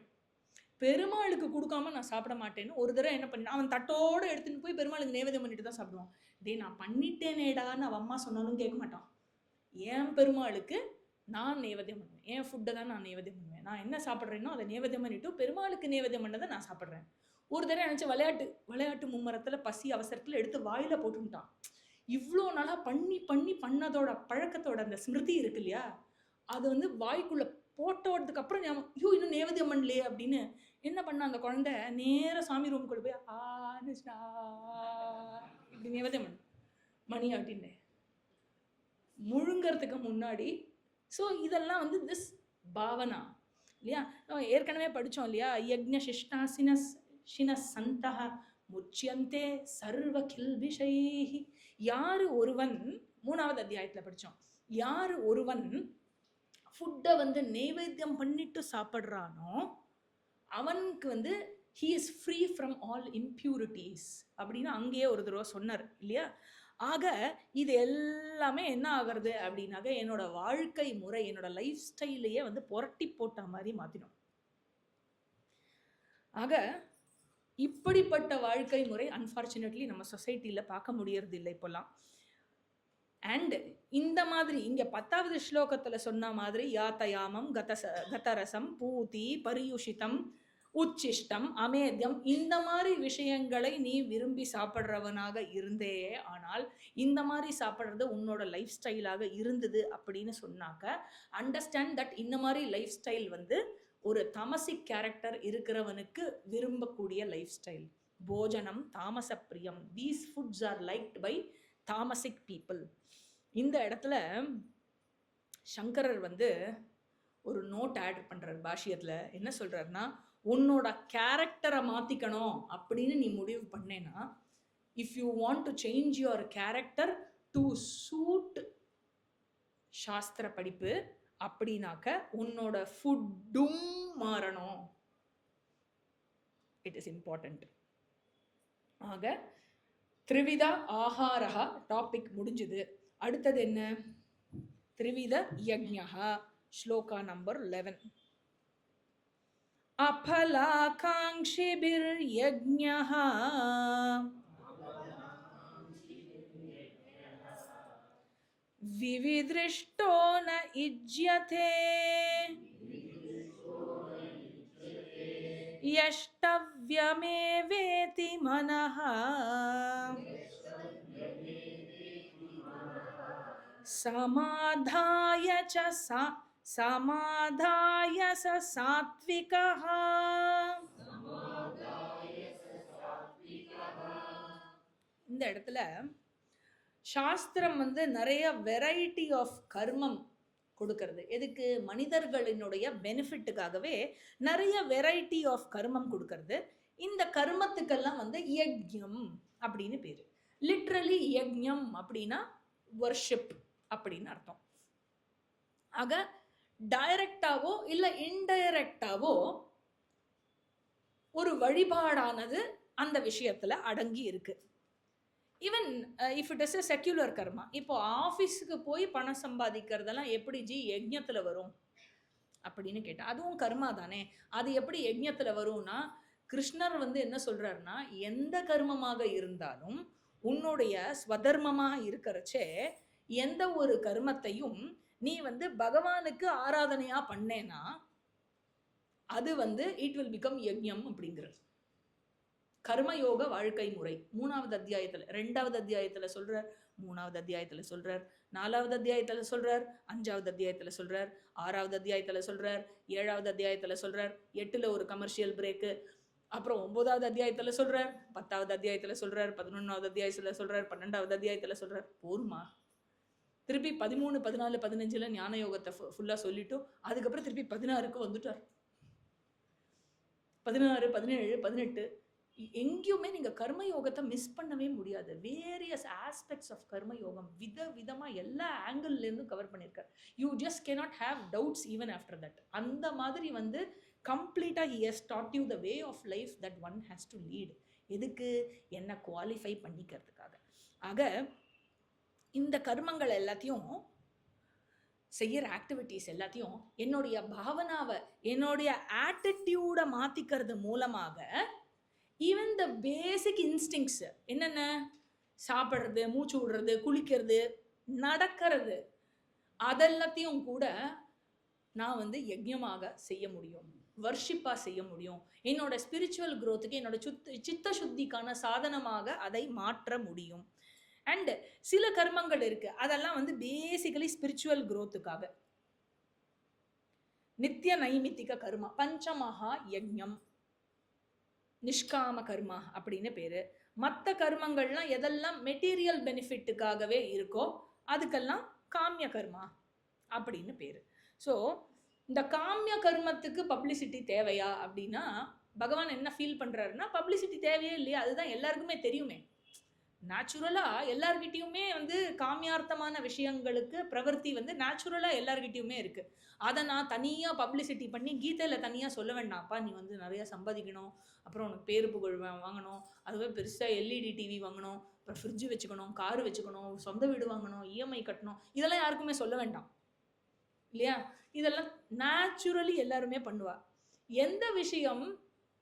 A: பெருமாளுக்கு கொடுக்காம நான் சாப்பிட மாட்டேன்னு ஒரு தடவை என்ன பண்ணிட்டான், அவன் தட்டோடு எடுத்துகிட்டு போய் பெருமாளுக்கு நைவேத்தியம் பண்ணிட்டு தான் சாப்பிடுவான். நான் பண்ணிட்டேனேடான்னு அவன் அம்மா சொன்னாலும் கேட்க மாட்டான். என் பெருமாளுக்கு நான் நைவேத்தியம் பண்ணுவேன், என் ஃபுட்டை தான் நான் நைவேத்தியம் பண்ணுவேன், நான் என்ன சாப்பிட்றேனோ அதை நைவேத்தியம் பண்ணிவிட்டு பெருமாளுக்கு நைவேத்தியம் பண்ணதை நான் சாப்பிட்றேன். ஒரு தடவை நினச்சி விளையாட்டு மும்மரத்தில் பசி அவசரத்தில் எடுத்து வாயில் போட்டுட்டான். இவ்வளோ நாளாக பண்ணதோட பழக்கத்தோட அந்த ஸ்மிருதி இருக்கு இல்லையா, அது வந்து வாய்க்குள்ளே போட்டோடதுக்கு அப்புறம் ஐயோ இன்னும் நைவேத்தியம் பண்ணலையே அப்படின்னு என்ன பண்ண அந்த குழந்தை நேராக சாமி ரூமுக்குள்ளே போய் இப்படி நைவேத்தியம் பண்ண மணி அப்படின்னு முழுங்கிறதுக்கு முன்னாடி. ஸோ இதெல்லாம் வந்து திஸ் பாவனா. இல்லையா? ஏற்கனவே படித்தோம் இல்லையா? யக்ஞ சிஷ்டாசின சந்தः முச்சியந்தே சர்வ கில்பிஷைஹி. யார் ஒருவன், 3வது அத்தியாயத்தில் படித்தோம், யார் ஒருவன் ஃபுட்டை வந்து நைவேத்தியம் பண்ணிட்டு சாப்பிட்றானோ அவனுக்கு வந்து he is free from all impurities அப்படின்னு அங்கேயே ஒரு தடவை சொன்னார் இல்லையா? ஆக இது எல்லாமே என்ன ஆகிறது அப்படின்னாக்க என்னோட வாழ்க்கை முறை, என்னோட லைஃப் ஸ்டைலையே வந்து புரட்டி போட்ட மாதிரி மாற்றிடும். ஆக இப்படிப்பட்ட வாழ்க்கை முறை அன்ஃபார்ச்சுனேட்லி நம்ம சொசைட்டியில் பார்க்க முடியறது இல்லை இப்போல்லாம். அண்ட் இந்த மாதிரி இங்கே 10வது ஸ்லோகத்தில் சொன்ன மாதிரி யாத்தயாமம் கதரசம் பூதி பரியுஷிதம் உச்சிஷ்டம் அமேத்தியம் இந்த மாதிரி விஷயங்களை நீ விரும்பி சாப்பிட்றவனாக இருந்தே ஆனால் இந்த மாதிரி சாப்பிட்றது உன்னோட லைஃப் ஸ்டைலாக இருந்தது அப்படின்னு சொன்னாக்க அண்டர்ஸ்டாண்ட் தட் இந்த மாதிரி லைஃப் ஸ்டைல் வந்து ஒரு தமசிக் கேரக்டர் இருக்கிறவனுக்கு விரும்பக்கூடிய லைஃப் ஸ்டைல். போஜனம் தாமச பிரியம், these foods are liked by tamasic people. இந்த இடத்துல சங்கரர் வந்து ஒரு நோட் ஆட் பண்ணுறார் பாஷ்யத்தில். என்ன சொல்கிறாருன்னா, உன்னோட கேரக்டரை மாற்றிக்கணும் அப்படின்னு நீ முடிவு பண்ணேன்னா, if you want to change your character to suit சாஸ்திர படிப்பு அப்படின்னாக்க உன்னோட ஃபுட்டும் மாறணும். It is important. ஆக த்ரிவித ஆஹாரா டாபிக் முடிஞ்சுது. அடுத்தது என்ன? த்ரிவித யக்ஞா, ஸ்லோகா நம்பர் 11. அபலாகாங்ஷிபிர் யக்ஞஹ விவித்ருஷ்டோ ந இஜ்யதே யஷ்டவ்யமேவேதி மனஹ சமாதாய ச சாத்விகஹ. இந்த இடத்துல சாஸ்திரம் வந்து நிறைய வெரைட்டி ஆஃப் கர்மம் கொடுக்கறது. எதுக்கு? மனிதர்களினுடைய பெனிஃபிட்டுக்காகவே நிறைய வெரைட்டி ஆஃப் கர்மம் கொடுக்கறது. இந்த கர்மத்துக்கெல்லாம் வந்து யக்ஞம் அப்படின்னு பேர். லிட்ரலி யக்ஞம் அப்படின்னா வர்ஷிப் அப்படின்னு அர்த்தம். ஆக டைரக்டாவோ இல்லை இன்டைரக்டாவோ ஒரு வழிபாடானது அந்த விஷயத்தில் அடங்கி இருக்கு. Even if it is a secular karma, இப்போ ஆஃபீஸுக்கு போய் பணம் சம்பாதிக்கிறதெல்லாம் எப்படி யஜ்ஞத்தில் வரும் அப்படின்னு கேட்டால் அதுவும் கர்மா தானே. அது எப்படி யஜ்ஞத்தில் வரும்னா, கிருஷ்ணர் வந்து என்ன சொல்கிறாருன்னா, எந்த கர்மமாக இருந்தாலும் உன்னுடைய ஸ்வதர்மமாக இருக்கிறச்சே எந்த ஒரு கர்மத்தையும் நீ வந்து பகவானுக்கு ஆராதனையா பண்ணேன்னா அது வந்து இட் வில் பிகம் யஜ்ஞம் அப்படிங்கிறது. கர்மயோக வாழ்க்கை முறை 3வது அத்தியாயத்தில், 2வது அத்தியாயத்தில் சொல்றார், 3வது அத்தியாயத்தில் சொல்றார், 4வது அத்தியாயத்தில் சொல்றார், 5வது அத்தியாயத்தில் சொல்றார், 6வது அத்தியாயத்தில் சொல்றார், 7வது அத்தியாயத்தில் சொல்றார், 8ல் ஒரு கமர்ஷியல் பிரேக்கு, அப்புறம் 9வது அத்தியாயத்தில் சொல்றார், 10வது அத்தியாயத்தில் சொல்றார், 11வது அத்தியாயத்தில் சொல்றார், 12வது அத்தியாயத்தில் சொல்றார். போருமா? திருப்பி 13, 14, 15 ஞான யோகத்தை ஃபுல்லாக சொல்லிட்டு அதுக்கப்புறம் திருப்பி 16க்கு வந்துட்டார். 16, 17, 18 எங்கேயுமே நீங்கள் கர்மயோகத்தை மிஸ் பண்ணவே முடியாது. வேரியஸ் ஆஸ்பெக்ட்ஸ் ஆஃப் கர்மயோகம் விதமாக எல்லா ஆங்கிள்லேருந்தும் கவர் பண்ணியிருக்கார். You just cannot have doubts even after that. அந்த மாதிரி வந்து கம்ப்ளீட்டாக he has taught you the way of life that one has to lead. எதுக்கு? என்ன குவாலிஃபை பண்ணிக்கிறதுக்காக. ஆக இந்த கர்மங்கள் எல்லாத்தையும் செய்கிற ஆக்டிவிட்டீஸ் எல்லாத்தையும் என்னுடைய பாவனாவை, என்னுடைய ஆட்டிடியூடை மாற்றிக்கிறது மூலமாக ஈவன் த பேசிக் இன்ஸ்டிங்ஸ் என்னென்ன, சாப்பிட்றது, மூச்சு விடுறது, குளிக்கிறது, நடக்கிறது, அதெல்லாத்தையும் கூட நான் வந்து யஜ்ஞமாக செய்ய முடியும், வர்ஷிப்பாக செய்ய முடியும். என்னோட ஸ்பிரிச்சுவல் க்ரோத்துக்கு, என்னோட சித்த சுத்திக்கான சாதனமாக அதை மாற்ற முடியும். அண்ட் சில கர்மங்கள் இருக்கு, அதெல்லாம் வந்து பேசிக்கலி ஸ்பிரிச்சுவல் க்ரோத்துக்காக. நித்திய நைமித்திக கர்மா, பஞ்சமகா யஜ்ஞம், நிஷ்காம கர்மா அப்படின்னு பேரு. மற்ற கர்மங்கள்லாம் எதெல்லாம் மெட்டீரியல் பெனிஃபிட்டுக்காகவே இருக்கோ அதுக்கெல்லாம் காமிய கர்மா அப்படின்னு பேரு. ஸோ இந்த காமிய கர்மத்துக்கு பப்ளிசிட்டி தேவையா அப்படின்னா பகவான் என்ன ஃபீல் பண்றாருன்னா பப்ளிசிட்டி தேவையே இல்லையா, அதுதான் எல்லாருக்குமே தெரியுமே. நேச்சுரலா எல்லார்கிட்டயுமே வந்து காமியார்த்தமான விஷயங்களுக்கு பிரவர்த்தி வந்து நேச்சுரலா எல்லார்கிட்டயுமே இருக்கு. அதை நான் தனியா பப்ளிசிட்டி பண்ணி கீதையில தனியா சொல்ல வேண்டாம்ப்பா, நீ வந்து நிறைய சம்பாதிக்கணும், அப்புறம் உனக்கு பேரு புகழ் வாங்கணும், அதுவே பெருசா எல்இடி டிவி வாங்கணும், அப்புறம் ஃப்ரிட்ஜ் வச்சுக்கணும், கார் வச்சுக்கணும், சொந்த வீடு வாங்கணும், இஎம்ஐ கட்டணும், இதெல்லாம் யாருக்குமே சொல்ல வேண்டாம் இல்லையா. இதெல்லாம் நேச்சுரலி எல்லாருமே பண்ணுவா. எந்த விஷயம்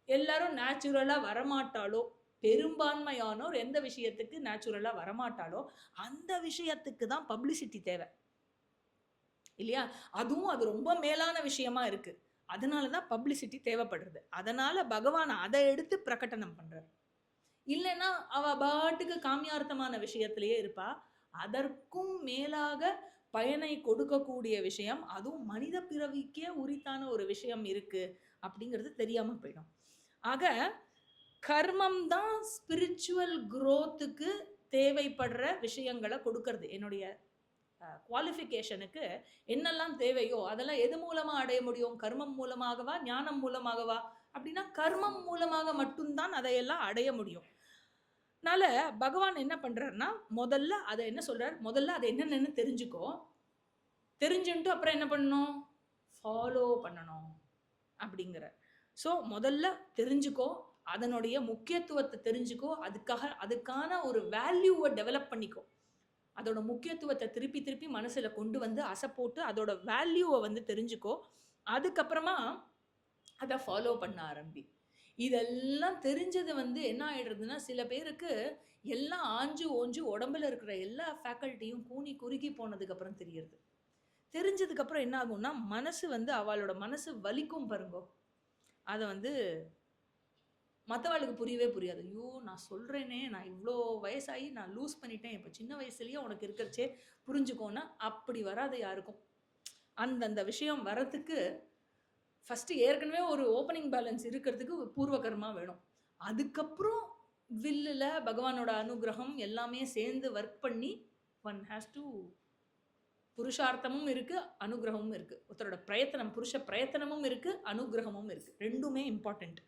A: எல்லாரும் நேச்சுரலா வரமாட்டாலோ, பெரும்பான்மையானோர் எந்த விஷயத்துக்கு நேச்சுரலா வரமாட்டாலோ அந்த விஷயத்துக்கு தான் பப்ளிசிட்டி தேவை இல்லையா. அதுவும் அது ரொம்ப மேலான விஷயமா இருக்கு, அதனாலதான் பப்ளிசிட்டி தேவைப்படுறது. அதனால பகவான் அதை எடுத்து பிரகடனம் பண்றார். இல்லைன்னா அவ பாட்டுக்கு காமியார்த்தமான விஷயத்திலேயே இருப்பா. அதற்கும் மேலாக பயனை கொடுக்கக்கூடிய விஷயம், அதுவும் மனித பிறவிக்கே உரித்தான ஒரு விஷயம் இருக்கு அப்படிங்கிறது தெரியாம போயிடும். ஆக கர்மம் தான் ஸ்பிரிச்சுவல் குரோத்துக்கு தேவைப்படுற விஷயங்களை கொடுக்கறது. என்னுடைய குவாலிஃபிகேஷனுக்கு என்னெல்லாம் தேவையோ அதெல்லாம் எது மூலமா அடைய முடியும்? கர்மம் மூலமாகவா, ஞானம் மூலமாகவா அப்படின்னா கர்மம் மூலமாக மட்டும்தான் அதையெல்லாம் அடைய முடியும். அதனால பகவான் என்ன பண்றாருன்னா முதல்ல அதை என்ன சொல்றார், முதல்ல அதை என்னென்னு தெரிஞ்சுக்கோ, தெரிஞ்சுட்டு அப்புறம் என்ன பண்ணணும், ஃபாலோ பண்ணணும் அப்படிங்கிற. ஸோ முதல்ல தெரிஞ்சுக்கோ, அதனுடைய முக்கியத்துவத்தை தெரிஞ்சுக்கோ, அதுக்கான ஒரு வேல்யூவை டெவலப் பண்ணிக்கோ, அதோட முக்கியத்துவத்தை திருப்பி திருப்பி மனசுல கொண்டு வந்து அசை போட்டு அதோட வேல்யூவை வந்து தெரிஞ்சுக்கோ, அதுக்கப்புறமா அதை ஃபாலோ பண்ண ஆரம்பி. இதெல்லாம் தெரிஞ்சது வந்து என்ன ஆயிடுறதுன்னா, சில பேருக்கு எல்லாம் ஆஞ்சு ஓஞ்சு உடம்புல இருக்கிற எல்லா ஃபேக்கல்ட்டியும் கூனி குறுகி போனதுக்கு அப்புறம் தெரியுது. தெரிஞ்சதுக்கு அப்புறம் என்ன ஆகும்னா மனசு வந்து அவளோட மனசு வலிக்கும் பாருங்கோ, அதை வந்து மற்றவாளுக்கு புரியவே புரியாது. ஐயோ நான் சொல்கிறேனே, நான் இவ்வளோ வயசாகி நான் லூஸ் பண்ணிட்டேன், இப்போ சின்ன வயசுலேயே உனக்கு இருக்கிறச்சே புரிஞ்சுக்கோன்னா அப்படி வராது யாருக்கும். அந்தந்த விஷயம் வரத்துக்கு ஃபஸ்ட்டு ஏற்கனவே ஒரு ஓப்பனிங் பேலன்ஸ் இருக்கிறதுக்கு பூர்வ கர்மா வேணும். அதுக்கப்புறம் வில்லில் பகவானோட அனுகிரகம் எல்லாமே சேர்ந்து ஒர்க் பண்ணி ஒன் ஹேஸ் டு, புருஷார்த்தமும் இருக்குது அனுகிரகமும் இருக்குது. ஒருத்தரோட பிரயத்தனம், புருஷ பிரயத்தனமும் இருக்குது அனுகிரகமும் இருக்குது, ரெண்டுமே இம்பார்ட்டண்ட்.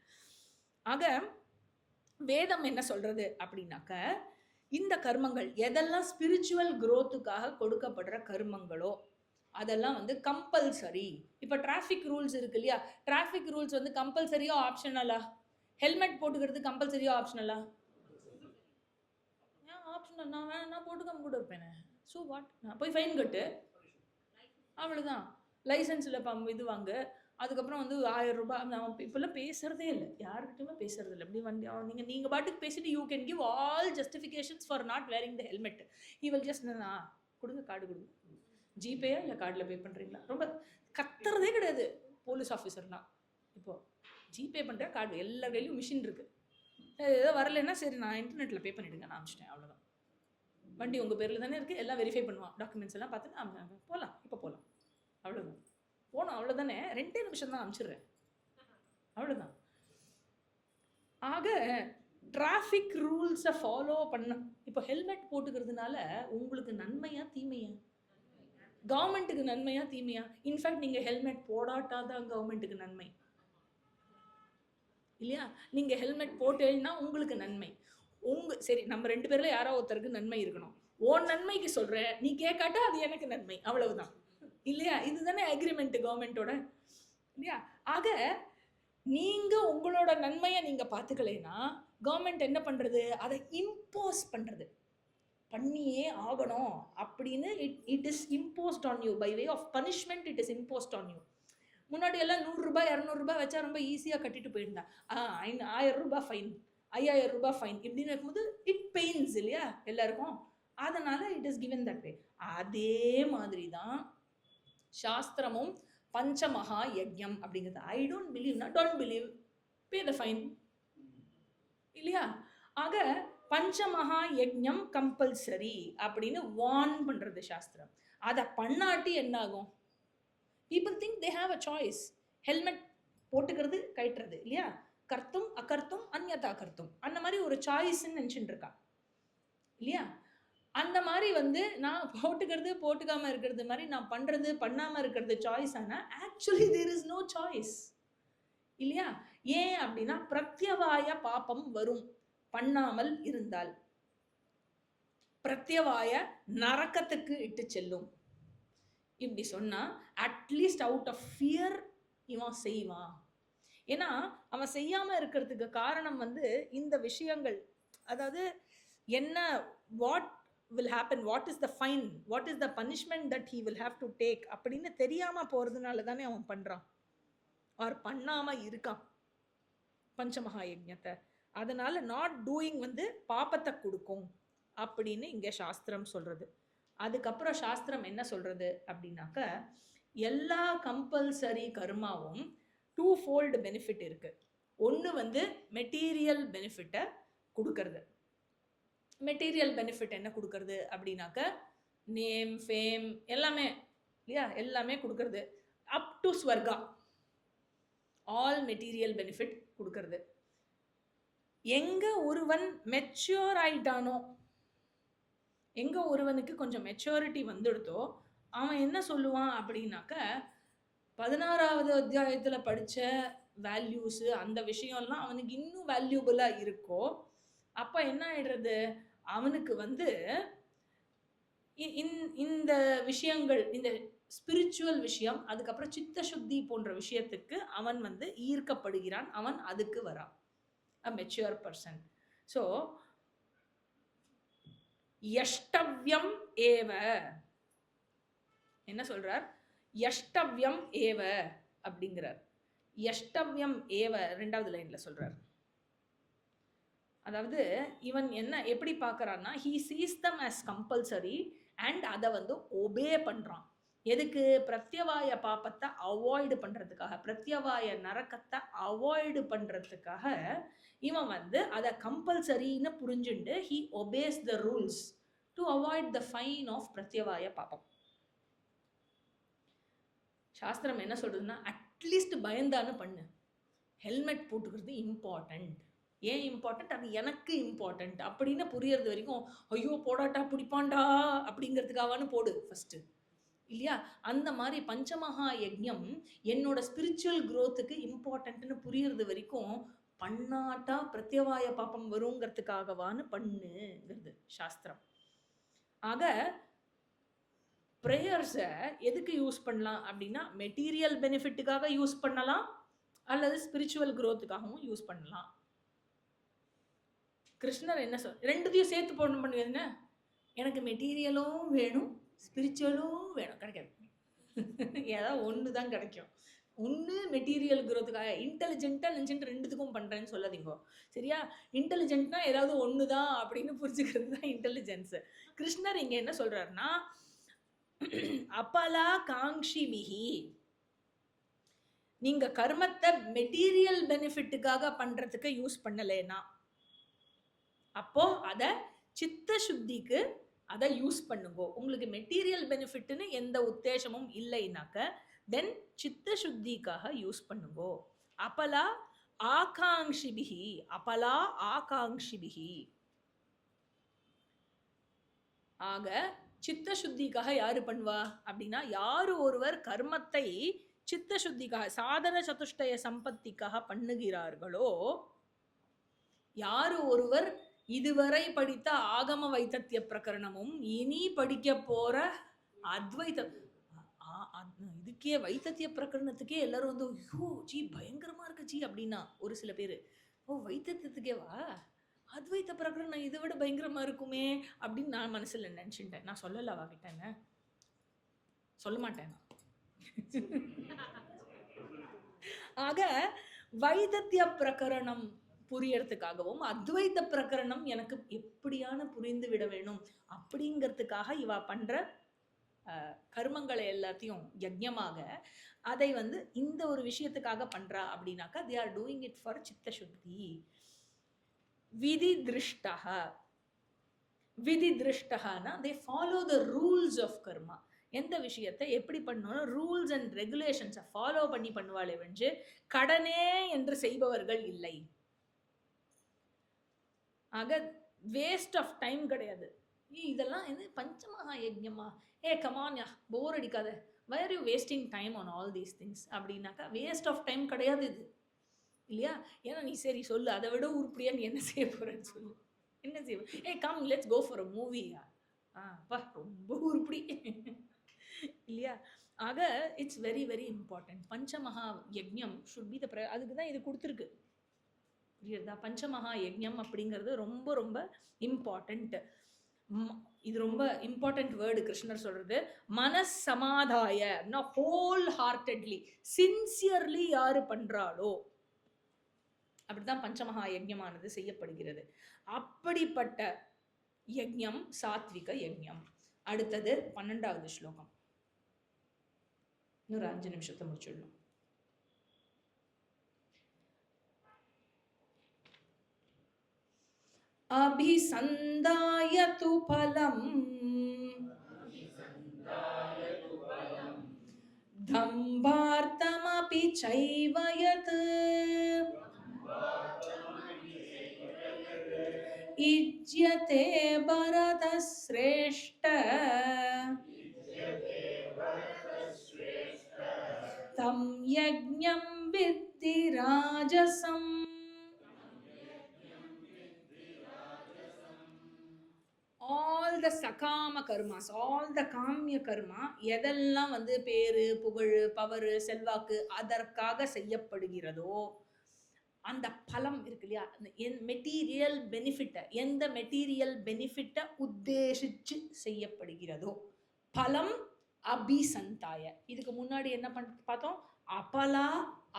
A: ஆக வேதம் என்ன சொல்கிறது அப்படின்னாக்க, இந்த கர்மங்கள் எதெல்லாம் ஸ்பிரிச்சுவல் குரோத்துக்காக கொடுக்கப்படுற கர்மங்களோ அதெல்லாம் வந்து கம்பல்சரி. இப்போ டிராஃபிக் ரூல்ஸ் இருக்கு இல்லையா, டிராஃபிக் ரூல்ஸ் வந்து கம்பல்சரியா ஆப்ஷனலா? ஹெல்மெட் போட்டுக்கிறது கம்பல்சரியா ஆப்ஷனலா? ஏன் ஆப்ஷனல்? நான் போட்டுக்காம கூட இருப்பேனே, ஸோ வாட், நான் போய் ஃபைன் கட்டு, அவ்வளோதான். லைசன்ஸில் இது வாங்க, அதுக்கப்புறம் வந்து 1000 ரூபாய். நான் இப்போல்லாம் பேசுகிறதே இல்லை, யாருக்கிட்டையுமே பேசுறது இல்லை. இப்படி வண்டி நீங்கள் பாட்டுக்கு பேசிட்டு you can give all justifications for not wearing the helmet. He will just கொடுங்க, கார்டு கொடுங்க, ஜிபேயா இல்லை கார்டில் பே பண்ணுறீங்களா, ரொம்ப கத்துறதே கிடையாது போலீஸ் ஆஃபீஸர்லாம். இப்போது ஜிபே பண்ணுற கார்டு எல்லா கையிலையும் மிஷின் இருக்குது. ஏதோ வரலைன்னா சரி நான் இன்டர்நெட்டில் பே பண்ணிவிடுங்க, நான் அனுப்பிச்சிட்டேன், அவ்வளோதான். வண்டி உங்கள் பேரில் தானே இருக்குது, எல்லாம் வெரிஃபை பண்ணுவான், டாக்குமெண்ட்ஸ் எல்லாம் பார்த்துட்டு போகலாம், இப்போ போகலாம், அவ்வளோதான். போனோம் அவ்வளோதானே, 2 நிமிஷம் தான் அனுப்பிச்சிடுறேன், அவ்வளோதான். ஆக டிராஃபிக் ரூல்ஸை ஃபாலோ பண்ண, இப்போ ஹெல்மெட் போட்டுக்கிறதுனால உங்களுக்கு நன்மையா தீமையா? கவர்மெண்ட்டுக்கு நன்மையா தீமையா? இன்ஃபேக்ட் நீங்கள் ஹெல்மெட் போடாட்டாதான் கவர்மெண்ட்டுக்கு நன்மை இல்லையா. நீங்கள் ஹெல்மெட் போட்டேன்னா உங்களுக்கு நன்மை. சரி நம்ம 2 பேரில் யாரோ ஒருத்தருக்கு நன்மை இருக்கணும். ஓன் நன்மைக்கு சொல்கிறேன், நீ கேட்காட்டா அது எனக்கு நன்மை, அவ்வளவுதான் இல்லையா. இதுதானே அக்ரிமெண்ட் கவர்மெண்ட்டோட இல்லையா. ஆக நீங்கள் உங்களோட நன்மையை நீங்கள் பார்த்துக்கலைன்னா கவர்மெண்ட் என்ன பண்ணுறது, அதை இம்போஸ் பண்ணுறது, பண்ணியே ஆகணும் அப்படின்னு. It is imposed on you by way of punishment. It is imposed on you. முன்னாடி எல்லாம் 100 ரூபாய் 200 ரூபாய் வச்சா ரொம்ப ஈஸியாக கட்டிட்டு போயிருந்தா. 1000 ரூபாய் ஃபைன், 5000 ரூபாய் ஃபைன் இப்படின்னு இருக்கும்போது இட் பெயின்ஸ் இல்லையா எல்லாருக்கும். அதனால it is given that way. அதே மாதிரி தான் சாஸ்திரமும் பஞ்சமகா யஜ்யம் அப்படிங்கிறது. ஐ டோன்ட் பிலீவ்னா don't believe, pay the fine இல்லையா. ஆக பஞ்சமகா யஜ்யம் கம்பல்சரி அப்படின்னு வார்ன் பண்ணுறது சாஸ்திரம். அதை பண்ணாட்டி என்ன ஆகும்? People think they have a choice. Helmet போட்டுக்கிறது கட்டுறது இல்லையா, கர்த்தும் அகர்த்தும் அந்யதா கர்த்தும், அந்த மாதிரி ஒரு சாய்ஸ்ன்னு நினச்சிட்டு இருக்கா இல்லையா. அந்த மாதிரி வந்து நான் போட்டுக்கிறது போட்டுக்காம இருக்கிறது மாதிரி நான் பண்றது பண்ணாம இருக்கிறது சாய்ஸ். ஆனா actually there is no choice இல்லையா? ஏன் அப்படின்னா பிரத்யவாய பாபம் வரும் பண்ணாமல் இருந்தால். பிரத்யவாய நரக்கத்துக்கு இட்டு செல்லும். இப்படி சொன்னா அட்லீஸ்ட் அவுட் ஆஃப் ஃபியர் இவன் செய்வான். ஏன்னா அவன் செய்யாம இருக்கிறதுக்கு காரணம் வந்து இந்த விஷயங்கள். அதாவது என்ன, what will happen, what is the fine, what is the punishment that he will have to take அப்படின்னு தெரியாம போறதுனால தானே அவன் பண்றான் ஆர் பண்ணாம இருக்கான் பஞ்சமகா யஜ்ஞத்தை. அதனால நாட் டூயிங் வந்து பாப்பத்தை கொடுக்கும் அப்படின்னு இங்க சாஸ்திரம் சொல்றது. அதுக்கப்புறம் சாஸ்திரம் என்ன சொல்றது அப்படின்னாக்க, எல்லா கம்பல்சரி கர்மாவும் டூ ஃபோல்டு பெனிஃபிட் இருக்கு. ஒன்று வந்து மெட்டீரியல் பெனிஃபிட்டை கொடுக்கறது. மெட்டீரியல் பெனிஃபிட் என்ன கொடுக்கறது அப்படின்னாக்க, நேம் ஃபேம் எல்லாமே இல்லையா, எல்லாமே கொடுக்கறது. Up to Swarga all material benefit கொடுக்கறது. எங்க ஒருவன் மெச்சூர் ஆயிட்டானோ, எங்க ஒருவனுக்கு கொஞ்சம் மெச்சூரிட்டி வந்துடுதோ, அவன் என்ன சொல்லுவான் அப்படின்னாக்க, 16வது அத்தியாயத்தில் படித்த வேல்யூஸு அந்த விஷயம்லாம் அவனுக்கு இன்னும் வேல்யூபிளாக இருக்கோ, அப்போ என்ன ஆயிடுறது, அவனுக்கு வந்து இந்த விஷயங்கள், இந்த ஸ்பிரிச்சுவல் விஷயம், அதுக்கப்புறம் சித்த சுத்தி போன்ற விஷயத்துக்கு அவன் வந்து ஈர்க்கப்படுகிறான், அவன் அதுக்கு வரான். அ மெச்சூர் பர்சன். ஸோ யஷ்டவ்யம் ஏவ என்ன சொல்றார், யஷ்டவ்யம் ஏவ அப்படிங்கிறார். யஷ்டவ்யம் ஏவ 2வது லைன்ல சொல்றார். அதாவது இவன் என்ன எப்படி பார்க்கறான்னா, he sees them as compulsory and அதை வந்து ஒபே பண்றான். எதுக்கு, பிரத்யவாய பாப்பத்தை அவாய்டு பண்றதுக்காக, பிரத்யவாய நரக்கத்தை அவாய்டு பண்றதுக்காக இவன் வந்து அதை கம்பல்சரின்னு புரிஞ்சுண்டு he obeys the rules to avoid the fine of பிரத்யவாய பாப்பம். சாஸ்திரம் என்ன சொல்றதுன்னா, அட்லீஸ்ட் பயந்தானு பண்ணு. ஹெல்மெட் போட்டுக்கிறது இம்பார்ட்டன்ட். ஏன் இம்பார்ட்டன்ட், அது எனக்கு இம்பார்ட்டன்ட் அப்படின்னு புரியறது வரைக்கும், ஐயோ போடாட்டா பிடிப்பாண்டா அப்படிங்கிறதுக்காகவானு போடு ஃபஸ்ட்டு இல்லையா? அந்த மாதிரி பஞ்சமகா யஜ்ஞம் என்னோட ஸ்பிரிச்சுவல் க்ரோத்துக்கு இம்பார்ட்டன்ட்னு புரியறது வரைக்கும் பண்ணாட்டா பிரத்யவாய பாப்பம் வருங்கிறதுக்காகவானு பண்ணுங்கிறது சாஸ்திரம். ஆக ப்ரேயர்ஸை எதுக்கு யூஸ் பண்ணலாம் அப்படின்னா, மெட்டீரியல் பெனிஃபிட்டுக்காக யூஸ் பண்ணலாம், அல்லது ஸ்பிரிச்சுவல் க்ரோத்துக்காகவும் யூஸ் பண்ணலாம். கிருஷ்ணர் என்ன ரெண்டுத்தையும் சேர்த்து போடணும் பண்ணுவீங்க, எனக்கு மெட்டீரியலும் வேணும் ஸ்பிரிச்சுவலும் வேணும், கிடைக்காது. ஏதாவது ஒன்று தான் கிடைக்கும். ஒன்று மெட்டீரியல் க்ரோத்துக்காக. இன்டெலிஜென்ட்டாக நினச்சிட்டு ரெண்டுத்துக்கும் பண்ணுறேன்னு சொல்லாதீங்க சரியா? இன்டெலிஜென்ட்னா ஏதாவது ஒன்று தான் அப்படின்னு புரிஞ்சுக்கிறது தான் இன்டெலிஜென்ஸு. கிருஷ்ணர் இங்கே என்ன சொல்கிறாருன்னா, அப்பலா காங்ஷி மிகி, நீங்கள் கர்மத்தை மெட்டீரியல் பெனிஃபிட்டுக்காக பண்ணுறதுக்கு யூஸ் பண்ணலேன்னா, அப்போ அதை சித்த சுத்திக்கு அதை யூஸ் பண்ணுங்க. உங்களுக்கு மெட்டீரியல் பெனிஃபிட்னு எந்த உத்தேசமும் இல்லைனாக்க தென் சித்த சுத்திக்காக யூஸ் பண்ணுங்க. அப்பலா ஆகாங்ஷிபிகி, அப்பலா ஆகாங்ஷிபிகி. ஆக சித்த சுத்திக்காக யாரு பண்ணுவா அப்படின்னா, யாரு ஒருவர் கர்மத்தை சித்த சுத்திக்காக சாதன சதுஷ்டய சம்பத்திக்காக பண்ணுகிறார்களோ, யாரு ஒருவர் இதுவரை படித்த ஆகம வைத்தத்திய பிரகரணமும் இனி படிக்க போற அத்வைத இதுக்கே வைத்தத்திய பிரகரணத்துக்கே எல்லாரும் வந்து ஐயோ ஜி பயங்கரமா இருக்கு ஜி அப்படின்னா, ஒரு சில பேர் ஓ வைத்தத்தியத்துக்கேவா, அத்வைத்த பிரகரணம் இதை விட பயங்கரமா இருக்குமே அப்படின்னு நான் மனசுல நினைச்சுட்டேன். நான் சொல்லல வாங்கிட்டேங்க, சொல்ல மாட்டேன். ஆக வைத்தத்திய பிரகரணம் புரியறதுக்காகவும் அத்வைத்த பிரகரணம் எனக்கு எப்படியான புரிந்து விட வேணும் அப்படிங்கிறதுக்காக இவா பண்ற கர்மங்களை எல்லாத்தையும் யஜ்ஞமாக அதை வந்து இந்த ஒரு விஷயத்துக்காக பண்றா அப்படின்னாக்கா they are doing it for சித்த சுத்தி. விதி திருஷ்டா, விதி திருஷ்டனா they follow the rules of karma. எந்த விஷயத்தை எப்படி பண்ணணும், ரூல்ஸ் அண்ட் ரெகுலேஷன்ஸை ஃபாலோ பண்ணி பண்ணுவாளே வென்று கடனே என்று செய்பவர்கள் இல்லை. ஆக வேஸ்ட் ஆஃப் டைம் கிடையாது. இதெல்லாம் இது பஞ்சமகா யஜ்ஞமா? கமான்யா, போர் அடிக்காத. Why are you wasting time on all these things அப்படின்னாக்கா, வேஸ்ட் ஆஃப் டைம் கிடையாது இது. இல்லையா? ஏன்னா நீ சரி சொல்லு, அதை விட உருப்படியா நீ என்ன செய்ய போறன்னு சொல்லு. என்ன செய்ய? Come let's go for a மூவியா. அப்பா ரொம்ப உருப்படி. இல்லையா? ஆக இட்ஸ் வெரி வெரி இம்பார்ட்டன்ட். பஞ்சமகா யஜ்ஞம் ஷுட் பி த அதுக்கு தான் இது கொடுத்துருக்கு. புரியுறதா? பஞ்சமகா யஜ்ஞம் அப்படிங்கிறது ரொம்ப ரொம்ப இம்பார்ட்டன்ட். இது ரொம்ப இம்பார்ட்டன்ட் வேர்டு கிருஷ்ணர் சொல்றது. மனஸ் சமாதாய, ஹோல் ஹார்ட்டட்லி, சின்சியர்லி யாரு பண்றாளோ அப்படிதான் பஞ்சமகா யஜ்ஞமானது செய்யப்படுகிறது. அப்படிப்பட்ட யஜ்ஞம் சாத்விக யஜ்ஞம். அடுத்தது 12வது ஸ்லோகம். இன்னொரு 5 நிமிஷத்தை முடிச்சிடணும். அபிசந்தாய து பலம் தம்பார்த்தமபி சைவ யத் இஜ்யதே பரத ஸ்ரேஷ்ட தம் யஜ்ஞம் வித்தி ராஜசம். All the sakama karmas, all the kamya karma, எதெல்லாம் பேரு புகழ் பவர் செல்வாக்கு அதற்காக செய்யப்படுகிறதோ அந்த பலம் இருக்கு இல்லையா, மெட்டீரியல் பெனிஃபிட்டை, எந்த மெட்டீரியல் பெனிஃபிட்டை உத்தேசிச்சு செய்யப்படுகிறதோ பலம் அபிசந்தாய. இதுக்கு முன்னாடி என்ன பார்த்தோம்? அபலா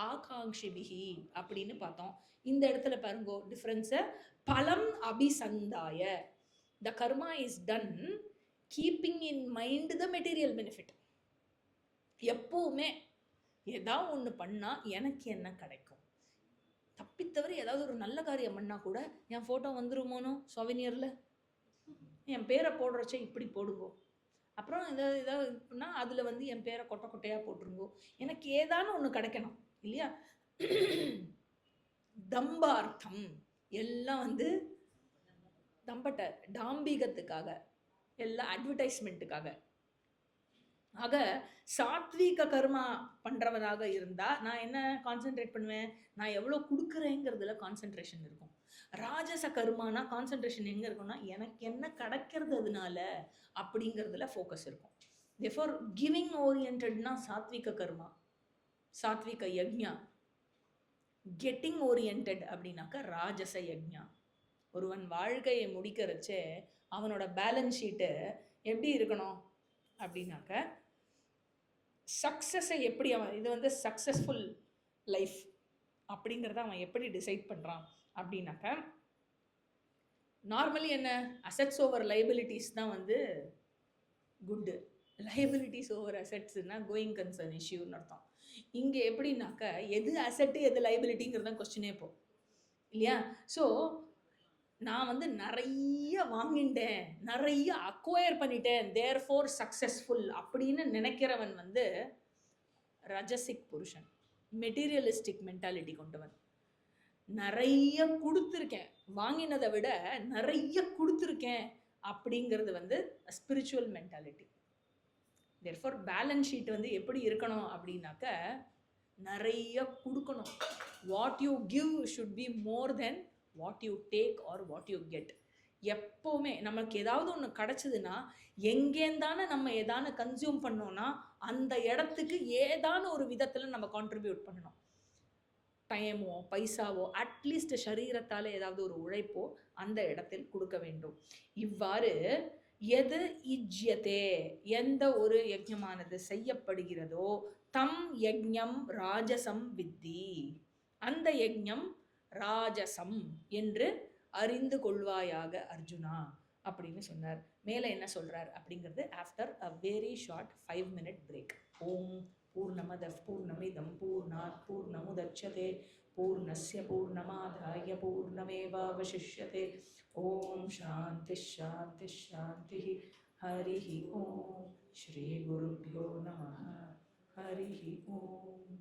A: ஆகாங்ஷிபிகி அப்படின்னு பார்த்தோம். இந்த இடத்துல பாருங்க டிஃபரன்ஸை. பலம் அபிசந்தாய, the karma is done keeping in mind the material benefit. எப்பவுமே ஏதாவது ஒன்று பண்ணா எனக்கு என்ன கிடைக்கும், தப்பித்தவரை ஏதாவது ஒரு நல்ல காரியம் பண்ணா கூட என் ஃபோட்டோ வந்துருமோனோ சோவினியரில், என் பேரை போடுறச்ச இப்படி போடுங்கோ, அப்புறம் ஏதாவதுனா அதில் என் பேரை கொட்டை கொட்டையாக போட்டுருங்கோ, எனக்கு ஏதானு ஒன்று கிடைக்கணும் இல்லையா? தம்பார்த்தம் எல்லாம் தம்பட்ட டாம்பிகத்துக்காக, எல்லாம் அட்வர்டைஸ்மெண்ட்டுக்காக. ஆக சாத்வீக கர்மா பண்ணுறவனாக இருந்தால் நான் என்ன கான்சென்ட்ரேட் பண்ணுவேன்? நான் எவ்வளோ கொடுக்குறேங்கிறதுல கான்சென்ட்ரேஷன் இருக்கும். ராஜச கர்மானா கான்சென்ட்ரேஷன் எங்கே இருக்கும்னா எனக்கு என்ன கிடைக்கிறது அதனால அப்படிங்கிறதுல ஃபோக்கஸ் இருக்கும். தேர்ஃபோர் கிவிங் ஓரியன்டட்னா சாத்விக கர்மா, சாத்விக யஜ்ஞா. கெட்டிங் ஓரியன்டட் அப்படின்னாக்கா ராஜச யஜ்ஞா. ஒருவன் வாழ்க்கையை முடிக்கிறச்சே அவனோட பேலன்ஸ் ஷீட்டு எப்படி இருக்கணும் அப்படின்னாக்க, சக்ஸஸை எப்படி அவன் இது சக்ஸஸ்ஃபுல் லைஃப் அப்படிங்கிறத அவன் எப்படி டிசைட் பண்ணுறான் அப்படின்னாக்க, நார்மலி என்ன அசெட்ஸ் ஓவர் லைபிலிட்டிஸ் தான் குட்டு, லைபிலிட்டிஸ் ஓவர் அசெட்ஸ்னா கோயிங் கன்சர்ன் இஷ்யூன்னு அர்த்தம். இங்கே எப்படின்னாக்க எது அசெட்டு எது லைபிலிட்டிங்கிறது தான் கொஸ்டினே இப்போ இல்லையா? ஸோ நான் நிறைய வாங்கிட்டேன், நிறைய அக்வயர் பண்ணிட்டேன், தேர்ஃபோர் சக்ஸஸ்ஃபுல் அப்படின்னு நினைக்கிறவன் ரஜசிக் புருஷன், மெட்டீரியலிஸ்டிக் மென்டாலிட்டி கொண்டவன். நிறைய கொடுத்துருக்கேன், வாங்கினதை விட நிறைய கொடுத்துருக்கேன் அப்படிங்கிறது spiritual mentality. Therefore balance sheet எப்படி இருக்கணும் அப்படின்னாக்க நிறைய கொடுக்கணும். What you give should be more then what you take or what you get. எப்போவுமே நமக்கு ஏதாவது ஒன்று கிடச்சிதுன்னா எங்கேந்தானே நம்ம ஏதானு கன்சியூம் பண்ணோன்னா அந்த இடத்துக்கு ஏதான ஒரு விதத்தில் நம்ம கான்ட்ரிபியூட் பண்ணணும். டைமோ பைசாவோ அட்லீஸ்ட் சரீரத்தால் ஏதாவது ஒரு உழைப்போ அந்த இடத்தில் கொடுக்க வேண்டும். இவ்வாறு எது இஜ்யதே, எந்த ஒரு யஜ்ஞமானது செய்யப்படுகிறதோ தம் யஜ்ஞம் ராஜசம் வித்தி, அந்த யஜ்ஞம் ராஜசம் என்று அறிந்து கொள்வாயாக அர்ஜுனா அப்படின்னு சொன்னார். மேலே என்ன சொல்றார் அப்படிங்கிறது after a very short 5 minute break. ஓம் பூர்ணமத பூர்ணமிதம் பூர்ணாத் பூர்ணமுதச்யதே பூர்ணஸ்ய பூர்ணமாதாய பூர்ணமேவாவசிஷ்யதே. ஓம் சாந்தி சாந்தி சாந்தி. ஹரிஹி ஓம். ஸ்ரீ குருப்யோ நமः. ஹரிஹி ஓம்.